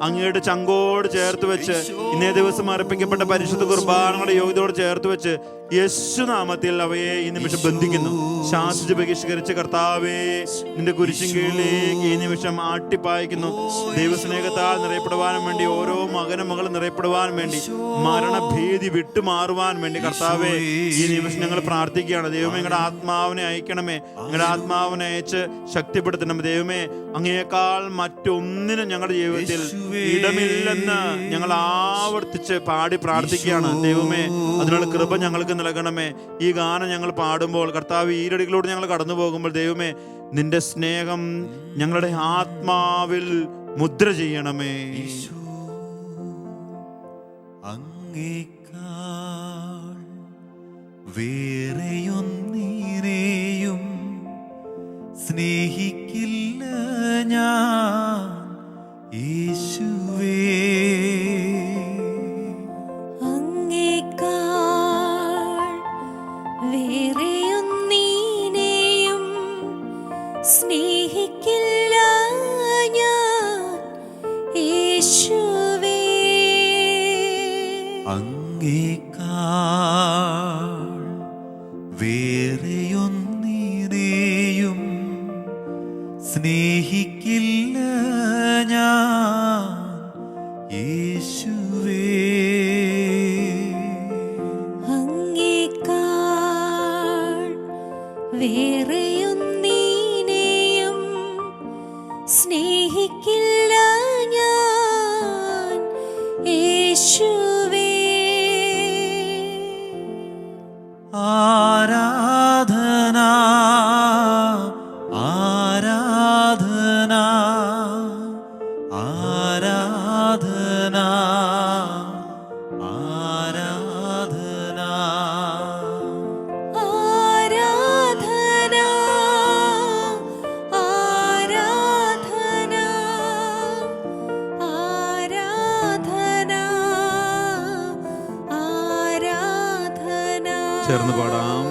അങ്ങയുടെ ചങ്കോട് ചേർത്ത് വെച്ച്, ഇന്നേ ദിവസം അർപ്പിക്കപ്പെട്ട പരിശുദ്ധ കുർബാനകളുടെ യോഗ്യതയോട് ചേർത്ത് വെച്ച് യേശുനാമത്തിൽ അവയെ ഈ നിമിഷം ബന്ധിക്കുന്നു. ശാസിച്ച് ബഹിഷ്കരിച്ച് കർത്താവേ, നിന്റെ കുരിശിൻ കീഴിലേക്ക് ഈ നിമിഷം ആട്ടിപ്പായിക്കുന്നു. ദൈവസ്നേഹത്താൽ നിറയപ്പെടുവാനും വേണ്ടി, ഓരോ മകനും മകളും നിറയപ്പെടുവാൻ വേണ്ടി, മരണഭീതി വിട്ടുമാറുവാൻ വേണ്ടി കർത്താവേ ഈ നിമിഷം ഞങ്ങൾ പ്രാർത്ഥിക്കുകയാണ്. ദൈവമേ, നിങ്ങളുടെ ആത്മാവിനെ അയക്കണമേ, നിങ്ങളുടെ ആത്മാവിനെ അയച്ച് ശക്തിപ്പെടുത്തണം. ദൈവമേ, അങ്ങയേക്കാൾ മറ്റൊന്നിനും ഞങ്ങളുടെ ജീവിതത്തിൽ ഇടമില്ലെന്ന് ഞങ്ങൾ ആവർത്തിച്ച് പാടി പ്രാർത്ഥിക്കുകയാണ്. ദൈവമേ, അതിനുള്ള കൃപ ഞങ്ങൾക്ക് നൽകണമേ. ഈ ഗാനം ഞങ്ങൾ പാടുമ്പോൾ കർത്താവ്, ഈരടികളോട് ഞങ്ങൾ കടന്നു പോകുമ്പോൾ ദൈവമേ, നിന്റെ സ്നേഹം ഞങ്ങളുടെ ആത്മാവിൽ മുദ്ര ചെയ്യണമേ.
അങ്ങേക്കാൾ വേറെയൊന്നിനെയും സ്നേഹിക്കില്ല ഞാൻ യേശുവേ.
അങ്ങേക്കാൾ വേറെയൊന്നിനെയും സ്നേഹിക്കില്ല ഞാൻ യേശുവേ.
അങ്ങേക്കാൾ വേറെയൊന്നിനെയും സ്നേഹിക്കില്ല ഞാൻ യേശുവേ.
അങ്ങേക്കാൾ വേറെയൊന്നിനെയും സ്നേഹിക്കില്ല ഞാൻ യേശുവേ.
ആരാധന, ആരാധന, ആരാധന, ആരാധന.
ആരാധന, ആരാധന, ആരാധന, ആരാധന.
ചേർന്ന് പാടാം.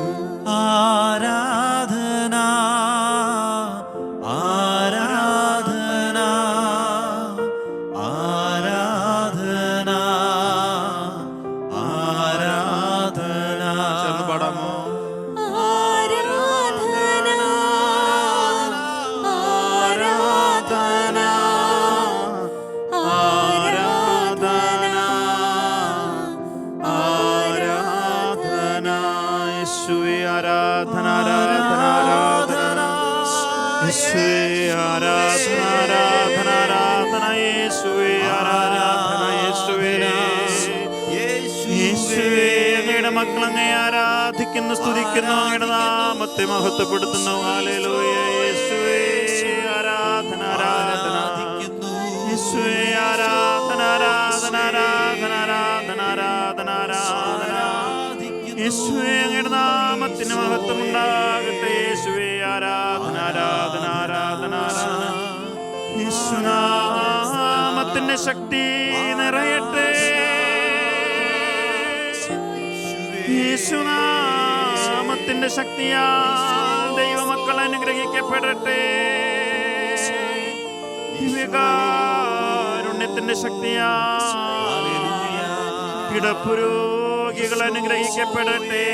ആരാധന, ആരാധന, ആരാധന, ആരാധന.
ചേർന്ന് പാടാമോ?
ആരാധന, ആരാധന, ആരാധന,
ആരാധന. യേശുവേ ആരാധന, ആരാധന, ആരാധന. യേശുവേ ആരാധന, ആരാധന, ആരാധന. യേശുവേ ആരാധന, യേശുവേ. യേശുവേ, അങ്ങയുടെ മക്കൾ അങ്ങയെ ആരാധിക്കുന്നു, സ്തുതിക്കുന്നു, അങ്ങയുടെ നാമത്തെ മഹത്വപ്പെടുത്തുന്നു. ഹല്ലേലൂയ. യേശുവേ ആരാധന ആരാധന
ആരാധിക്കുന്നു.
യേശുവേ ആരാധന ആരാധന ആരാധന ആരാധന ആരാധന ആരാധന യേശുവേ അങ്ങയുടെ നാമത്തിന് മഹത്വം ഉണ്ടാകട്ടെ. യേശുവേ ആരാധന ആരാധന ആരാധന ആരാധന യേശുനാമത്തിന്റെ ശക്തി നിറയട്ടെ. യേശുനാമത്തിന്റെ ശക്തിയാൽ ദൈവമക്കൾ അനുഗ്രഹിക്കപ്പെടട്ടെ. ദിവ്യകാരുണ്യത്തിന്റെ ശക്തിയാൽ കിടപ്പുരോഗികൾ അനുഗ്രഹിക്കപ്പെടട്ടെ.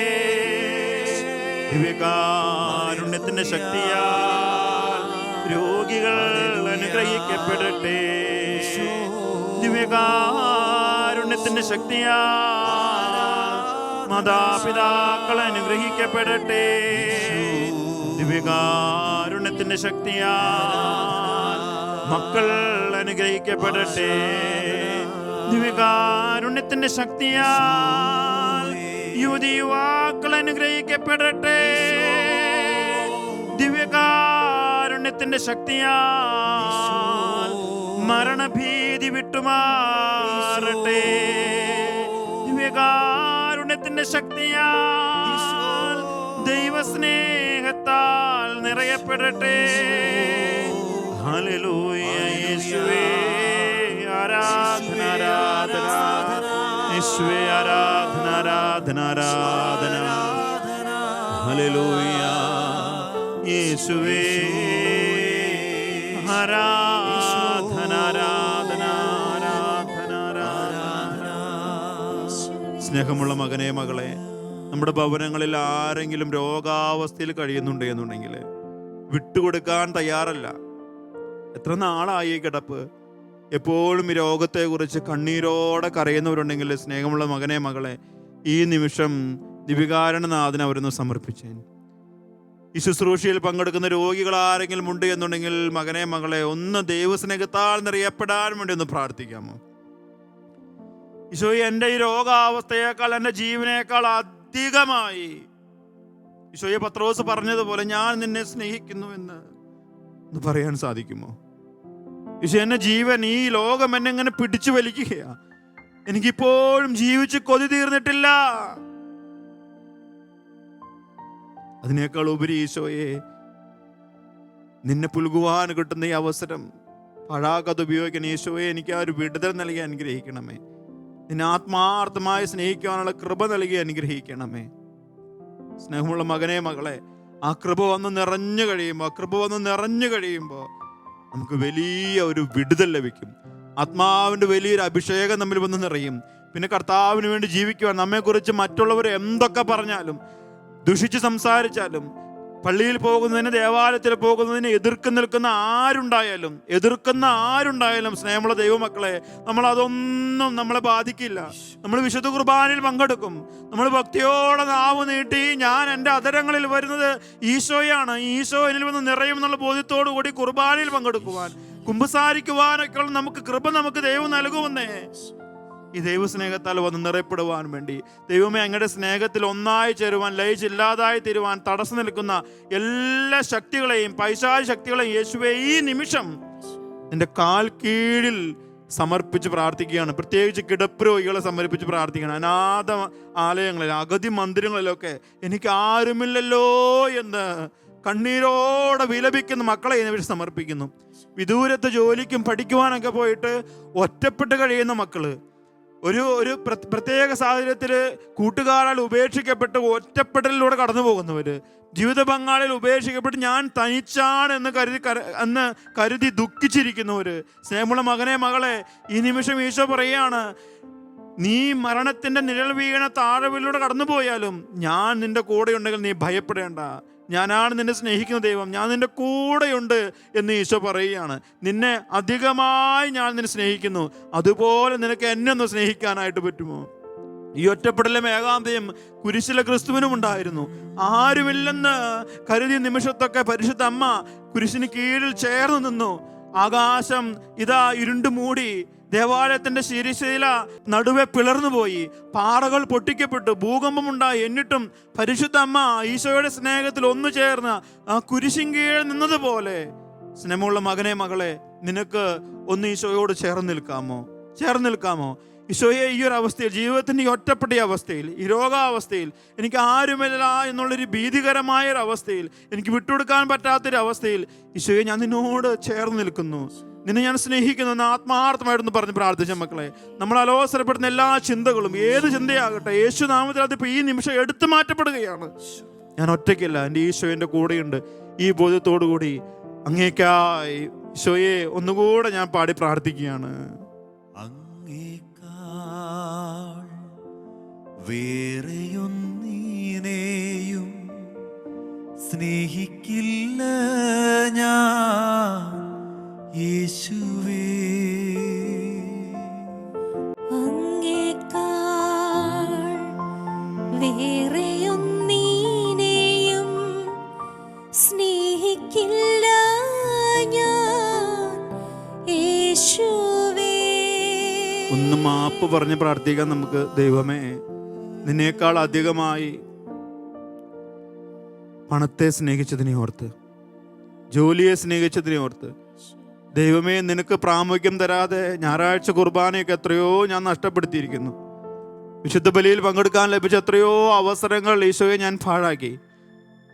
ദിവ്യകാരുണ്യത്തിന്റെ ശക്തിയാൽ രോഗികൾ അനുഗ്രഹിക്കപ്പെടട്ടെ. ദിവ്യകാരുണ്യത്തിന്റെ ശക്തിയാൽ മാതാപിതാക്കൾ അനുഗ്രഹിക്കപ്പെടട്ടെ. ദിവ്യകാരുണ്യത്തിന്റെ ശക്തിയാൽ മക്കൾ അനുഗ്രഹിക്കപ്പെടട്ടെ. ദിവ്യകാരുണ്യത്തിന്റെ ശക്തിയാൽ യുവതി യുവാക്കൾ അനുഗ്രഹിക്കപ്പെടട്ടെ. ദിവ്യകാരുണ്യത്തിന്റെ ശക്തിയാൽ മരണഭീതി വിട്ടുമാറട്ടെ. ദിവ്യകാരുണ്യത്തിന്റെ ശക്തിയാൽ ദൈവസ്നേഹത്താൽ നിറയപ്പെടട്ടെ. ഹല്ലേലൂയ. യേശുവേ ആരാധന ആരാധന യേശുവേ ആരാധന ആരാധന ആരാധന ഹല്ലേലൂയ. യേശുവേ ആരാധന ആരാധന ആരാധന ആരാധന. സ്നേഹമുള്ള മകനെ മകളെ, നമ്മുടെ ഭവനങ്ങളിൽ ആരെങ്കിലും രോഗാവസ്ഥയിൽ കഴിയുന്നുണ്ട് എന്നുണ്ടെങ്കിൽ വിട്ടുകൊടുക്കാൻ തയ്യാറല്ല. എത്ര നാളായി കിടപ്പ്? എപ്പോഴും ഈ രോഗത്തെക്കുറിച്ച് കണ്ണീരോടെ കരയുന്നവരുണ്ടെങ്കിൽ സ്നേഹമുള്ള മകനെ മകളെ, ഈ നിമിഷം ദിവ്യകാരുണ്യനാഥന് അവരൊന്ന് സമർപ്പിച്ചേൻ. ഈ ശുശ്രൂഷയിൽ പങ്കെടുക്കുന്ന രോഗികൾ ആരെങ്കിലും ഉണ്ട് എന്നുണ്ടെങ്കിൽ മകനെ മകളെ ഒന്ന് ദൈവസ്നേഹത്താൽ നിറയപ്പെടാൻ വേണ്ടി ഒന്ന് പ്രാർത്ഥിക്കാമോ? ഈശോയെ, എൻ്റെ ഈ രോഗാവസ്ഥയേക്കാൾ എൻ്റെ ജീവനേക്കാൾ അധികമായി ഈശോയെ പത്രോസ് പറഞ്ഞതുപോലെ ഞാൻ നിന്നെ സ്നേഹിക്കുന്നു എന്ന് പറയാൻ സാധിക്കുമോ? ഈശോ, എന്നെ ജീവൻ, ഈ ലോകം എന്നെ ഇങ്ങനെ പിടിച്ചു വലിക്കുകയാ. എനിക്കിപ്പോഴും ജീവിച്ച് കൊതി തീർന്നിട്ടില്ല. അതിനേക്കാൾ ഉപരി ഈശോയെ, നിന്നെ പുൽകുവാൻ കിട്ടുന്ന ഈ അവസരം പാഴാക്കാതെ ഉപയോഗിക്കാൻ ഈശോയെ എനിക്ക് ആ ഒരു വിടുതൽ നൽകി അനുഗ്രഹിക്കണമേ. നിന്നെ ആത്മാർത്ഥമായി സ്നേഹിക്കാനുള്ള കൃപ നൽകി അനുഗ്രഹിക്കണമേ. സ്നേഹമുള്ള മകനെ മകളെ, ആ കൃപ വന്ന് നിറഞ്ഞു കഴിയുമ്പോൾ നമുക്ക് വലിയ ഒരു വിടുതൽ ലഭിക്കും. ആത്മാവിൻ്റെ വലിയൊരു അഭിഷേകം നമ്മിൽ വന്ന് നിറയും. പിന്നെ കർത്താവിന് വേണ്ടി ജീവിക്കുവാൻ നമ്മെക്കുറിച്ച് മറ്റുള്ളവർ എന്തൊക്കെ പറഞ്ഞാലും ദുഷിച്ച് സംസാരിച്ചാലും പള്ളിയിൽ പോകുന്നതിന് ദേവാലയത്തിൽ പോകുന്നതിന് എതിർക്കുന്ന ആരുണ്ടായാലും സ്നേഹമുള്ള ദൈവമക്കളെ, നമ്മളതൊന്നും നമ്മളെ ബാധിക്കില്ല. നമ്മൾ വിശുദ്ധ കുർബാനയിൽ പങ്കെടുക്കും. നമ്മൾ ഭക്തിയോടെ നാവ് നീട്ടി ഞാൻ എൻ്റെ അധരങ്ങളിൽ വരുന്നത് ഈശോയാണ്, ഈശോ എന്നിൽ വന്ന് നിറയും എന്നുള്ള ബോധ്യത്തോടു കൂടി കുർബാനയിൽ പങ്കെടുക്കുവാൻ, കുമ്പസാരിക്കുവാനൊക്കെ നമുക്ക് കൃപ നമുക്ക് ദൈവം നൽകുമെന്നേ. ഈ ദൈവസ്നേഹത്താൽ വന്ന് നിറയപ്പെടുവാൻ വേണ്ടി ദൈവമേ, അങ്ങയുടെ സ്നേഹത്തിൽ ഒന്നായി ചേരുവാൻ, ലയിച്ചില്ലാതായി തീരുവാൻ തടസ്സം നിൽക്കുന്ന എല്ലാ ശക്തികളെയും, പൈശാചിക ശക്തികളെയും യേശുവേ ഈ നിമിഷം നിന്റെ കാൽ കീഴിൽ സമർപ്പിച്ച് പ്രാർത്ഥിക്കുകയാണ്. പ്രത്യേകിച്ച് കിടപ്പ് രോഗികളെ സമർപ്പിച്ച് പ്രാർത്ഥിക്കണം. അനാഥ ആലയങ്ങളിൽ, അഗതി മന്ദിരങ്ങളിലൊക്കെ എനിക്ക് ആരുമില്ലല്ലോ എന്ന് കണ്ണീരോടെ വിലപിക്കുന്ന മക്കളെ ഇതിനെ സമർപ്പിക്കുന്നു. വിദൂരത്ത് ജോലിക്കും പഠിക്കുവാനൊക്കെ പോയിട്ട് ഒറ്റപ്പെട്ട് കഴിയുന്ന മക്കള്, ഒരു പ്രത്യേക സാഹചര്യത്തിൽ കൂട്ടുകാരാൽ ഉപേക്ഷിക്കപ്പെട്ട് ഒറ്റപ്പെടലിലൂടെ കടന്നു പോകുന്നവര്, ജീവിത പങ്കാളിൽ ഉപേക്ഷിക്കപ്പെട്ട് ഞാൻ തനിച്ചാണ് എന്ന് കരുതി ദുഃഖിച്ചിരിക്കുന്നവര്, സ്നേഹമുള്ള മകനെ മകളെ, ഈ നിമിഷം ഈശോ പറയുകയാണ്, നീ മരണത്തിന്റെ നിഴൽ വീണ താഴവിലൂടെ കടന്നു പോയാലും ഞാൻ നിന്റെ കൂടെ ഉണ്ടെങ്കിൽ നീ ഭയപ്പെടേണ്ട. ഞാനാണ് നിന്നെ സ്നേഹിക്കുന്ന ദൈവം, ഞാൻ നിന്റെ കൂടെയുണ്ട് എന്ന് ഈശോ പറയുകയാണ്. നിന്നെ അധികമായി ഞാൻ നിന്നെ സ്നേഹിക്കുന്നു, അതുപോലെ നിനക്ക് എന്നെ ഒന്ന് സ്നേഹിക്കാനായിട്ട് പറ്റുമോ? ഈ ഒറ്റപ്പെടലും ഏകാന്തയും കുരിശിലെ ക്രിസ്തുവിനും ഉണ്ടായിരുന്നു. ആരുമില്ലെന്ന് കരുതിയ നിമിഷത്തൊക്കെ പരിശുദ്ധ അമ്മ കുരിശിന് കീഴിൽ ചേർന്ന് നിന്നു. ആകാശം ഇതാ ഇരുണ്ടു മൂടി, ദേവാലയത്തിന്റെ ശിരശീല നടുവെ പിളർന്നു പോയി, പാറകൾ പൊട്ടിക്കപ്പെട്ടു, ഭൂകമ്പമുണ്ടായി. എന്നിട്ടും പരിശുദ്ധ അമ്മ ഈശോയുടെ സ്നേഹത്തിൽ ഒന്നു ചേർന്ന് ആ കുരിശിങ്കീഴ് നിന്നതുപോലെ സ്നേഹമുള്ള മകനെ, മകളെ, നിനക്ക് ഒന്ന് ഈശോയോട് ചേർന്ന് നിൽക്കാമോ? ഈശോയെ, ഈ ഒരു അവസ്ഥയിൽ, ജീവിതത്തിൻ്റെ ഈ ഒറ്റപ്പെട്ട അവസ്ഥയിൽ, ഈ രോഗാവസ്ഥയിൽ, എനിക്ക് ആരുമില്ല എന്നുള്ളൊരു ഭീതികരമായ ഒരു അവസ്ഥയിൽ, എനിക്ക് വിട്ടുകൊടുക്കാൻ പറ്റാത്തൊരു അവസ്ഥയിൽ, ഈശോയെ, ഞാൻ നിന്നോട് ചേർന്ന് നിൽക്കുന്നു, നിന്നെ ഞാൻ സ്നേഹിക്കുന്നു എന്ന് ആത്മാർത്ഥമായിട്ടൊന്ന് പറഞ്ഞ് പ്രാർത്ഥിച്ച മക്കളെ, നമ്മൾ അലോസരപ്പെടുന്ന എല്ലാ ചിന്തകളും, ഏത് ചിന്തയാകട്ടെ, യേശു നാമത്തിൽ അതിപ്പോൾ ഈ നിമിഷം എടുത്തു മാറ്റപ്പെടുകയാണ്. ഞാൻ ഒറ്റയ്ക്കല്ല, എൻ്റെ ഈശോ എൻ്റെ കൂടെയുണ്ട്. ഈ ബോധ്യത്തോടു കൂടി അങ്ങേക്കായി ഈശോയെ ഒന്നുകൂടെ ഞാൻ പാടി പ്രാർത്ഥിക്കുകയാണ്.
വേറെയൊന്നിനെയും സ്നേഹിക്കില്ല ഞാൻ യേശുവേ.
അങ്ങേക്കാൾ വേറെയൊന്നിനെയും സ്നേഹിക്കില്ല ഞാൻ യേശുവേ.
ഒന്ന് മാപ്പ് പറഞ്ഞ് പ്രാർത്ഥിക്കാൻ നമുക്ക്. ദൈവമേ, നിന്നേക്കാൾ അധികമായി പണത്തെ സ്നേഹിച്ചതിനെ ഓർത്ത്, ജോലിയെ സ്നേഹിച്ചതിനെ ഓർത്ത്, ദൈവമേ, നിനക്ക് പ്രാമുഖ്യം തരാതെ ഞായറാഴ്ച കുർബാനയൊക്കെ എത്രയോ ഞാൻ നഷ്ടപ്പെടുത്തിയിരിക്കുന്നു. വിശുദ്ധ ബലിയിൽ പങ്കെടുക്കാൻ ലഭിച്ച എത്രയോ അവസരങ്ങൾ ഈശോയെ ഞാൻ പാഴാക്കി.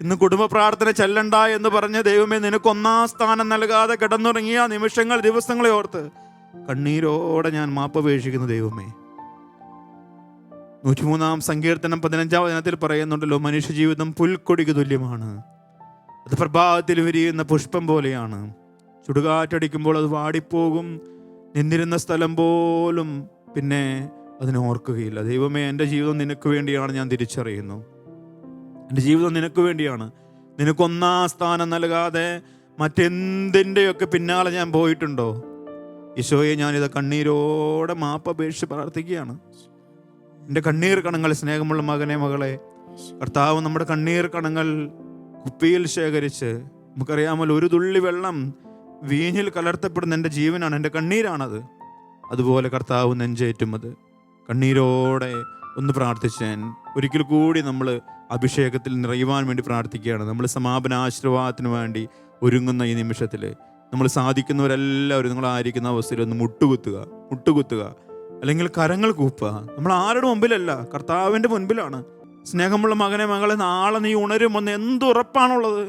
ഇന്ന് കുടുംബ പ്രാർത്ഥന ചെല്ലണ്ട എന്ന് പറഞ്ഞ് ദൈവമേ, നിനക്ക് ഒന്നാം സ്ഥാനം നൽകാതെ കിടന്നുറങ്ങിയ നിമിഷങ്ങൾ, ദിവസങ്ങളെ ഓർത്ത് കണ്ണീരോടെ ഞാൻ മാപ്പപേക്ഷിക്കുന്നു. ദൈവമേ, 103-ാം സങ്കീർത്തനം 15-ാം വചനത്തിൽ പറയുന്നുണ്ടല്ലോ, മനുഷ്യജീവിതം പുൽക്കൊടിക്ക് തുല്യമാണ്, അത് പ്രഭാതത്തിൽ വിരിയുന്ന പുഷ്പം പോലെയാണ്, ചുടുകാറ്റടിക്കുമ്പോൾ അത് വാടിപ്പോകും, നിന്നിരുന്ന സ്ഥലം പോലും പിന്നെ അതിനെ ഓർക്കുകയില്ല. ദൈവമേ, എൻ്റെ ജീവിതം നിനക്ക് വേണ്ടിയാണ് ഞാൻ തിരിച്ചറിയുന്നു. എൻ്റെ ജീവിതം നിനക്ക് വേണ്ടിയാണ്. നിനക്കൊന്നാം സ്ഥാനം നൽകാതെ മറ്റെന്തിൻ്റെയൊക്കെ പിന്നാലെ ഞാൻ പോയിട്ടുണ്ടോ? ഈശോയെ, ഞാനിത് കണ്ണീരോടെ മാപ്പപേക്ഷിച്ച് പ്രാർത്ഥിക്കുകയാണ്. എൻ്റെ കണ്ണീർ കണങ്ങൾ, സ്നേഹമുള്ള മകനെ, മകളെ, കർത്താവ് നമ്മുടെ കണ്ണീർ കണങ്ങൾ കുപ്പിയിൽ ശേഖരിച്ച്, നമുക്കറിയാമല്ലോ, ഒരു തുള്ളി വെള്ളം വീഞ്ഞിൽ കലർത്തപ്പെടുന്ന എൻ്റെ ജീവനാണ്, എൻ്റെ കണ്ണീരാണത്. അതുപോലെ കർത്താവ് നെഞ്ചേറ്റും അത്. കണ്ണീരോടെ ഒന്ന് പ്രാർത്ഥിച്ചാൻ ഒരിക്കൽ കൂടി നമ്മൾ അഭിഷേകത്തിൽ നിറയുവാൻ വേണ്ടി പ്രാർത്ഥിക്കുകയാണ്. നമ്മൾ സമാപന ആശീർവാദത്തിന് വേണ്ടി ഒരുങ്ങുന്ന ഈ നിമിഷത്തിൽ നമ്മൾ സാധിക്കുന്നവരെല്ലാവരും നിങ്ങളായിരിക്കുന്ന അവസ്ഥയിൽ ഒന്ന് മുട്ടുകുത്തുക, അല്ലെങ്കിൽ കരങ്ങൾ കൂപ്പുക. നമ്മൾ ആരുടെ മുമ്പിലല്ല, കർത്താവിൻ്റെ മുൻപിലാണ്. സ്നേഹമുള്ള മകനെ, മകളെ, നാളെ നീ ഉണരുമെന്ന് എന്തുറപ്പാണുള്ളത്?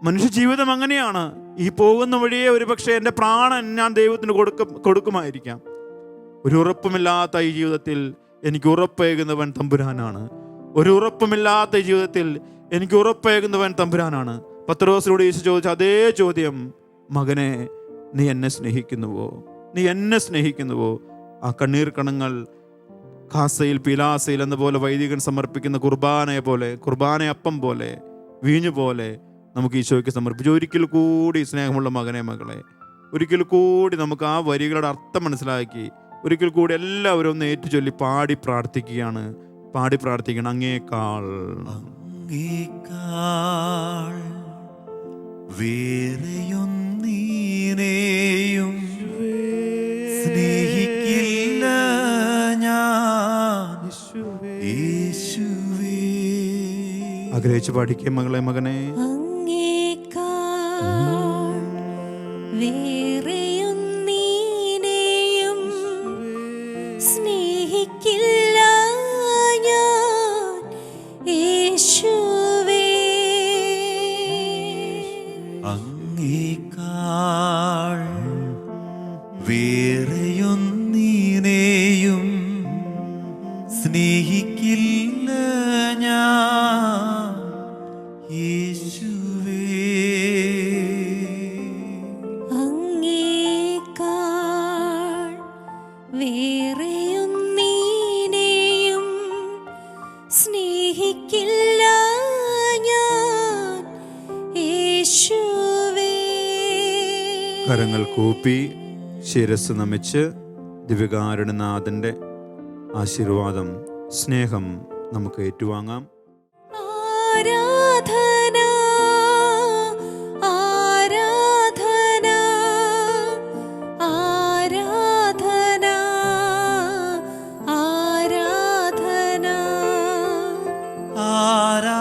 മനുഷ്യ ജീവിതം അങ്ങനെയാണ്. ഈ പോകുന്ന വഴിയെ ഒരുപക്ഷെ എൻ്റെ പ്രാണൻ ഞാൻ ദൈവത്തിന് കൊടുക്കുമായിരിക്കാം. ഒരു ഉറപ്പുമില്ലാത്ത ഈ ജീവിതത്തിൽ എനിക്ക് ഉറപ്പേകുന്നവൻ തമ്പുരാനാണ്. ഒരു ഉറപ്പുമില്ലാത്ത ഈ ജീവിതത്തിൽ എനിക്ക് ഉറപ്പേകുന്നവൻ തമ്പുരാനാണ്. പത്രോസിനോട് യേശു ചോദിച്ച അതേ ചോദ്യം, മകനെ, നീ എന്നെ സ്നേഹിക്കുന്നുവോ? ആ കണ്ണീർ കണങ്ങൾ ഖാസയിൽ, പിലാസയിൽ എന്ന പോലെ വൈദികൻ സമർപ്പിക്കുന്ന കുർബാനയപ്പം പോലെ, വീഞ്ഞു പോലെ നമുക്ക് ഈശോയ്ക്ക് സമർപ്പിച്ചു. ഒരിക്കൽ കൂടി സ്നേഹമുള്ള മകനെ, മകളെ, ഒരിക്കൽ കൂടി നമുക്ക് ആ വരികളുടെ അർത്ഥം മനസ്സിലാക്കി ഒരിക്കൽ കൂടി എല്ലാവരും ഒന്ന് ഏറ്റുചൊല്ലി പാടി പ്രാർത്ഥിക്കണം. അങ്ങേക്കാൾ
വേറെയൊന്നിനെയും സ്നേഹിക്കില്ല ഞാൻ യേശുവേ.
ആഗ്രഹിച്ച് പാടിക്കേ മകളെ, മകനെ.
അങ്ങേക്കാൾ വേറെയൊന്നിനെയും സ്നേഹിക്കില്ല ഞാൻ യേശുവേ.
അങ്ങേക്കാൾ വേറെയൊന്നിനെയും സ്നേഹിക്കില്ല ഞാൻ യേശുവേ.
അങ്ങേക്കാൾ വേറെയൊന്നിനെയും സ്നേഹിക്കില്ല ഞാൻ യേശുവേ.
കരങ്ങൾ കൂപ്പി ശിരസ് നമിച്ച് ദിവ്യകാരുണ്യനാഥന്റെ ആശീർവാദം, സ്നേഹം നമുക്ക് ഏറ്റുവാങ്ങാം.
ആരാധന ആരാധന
ആരാധന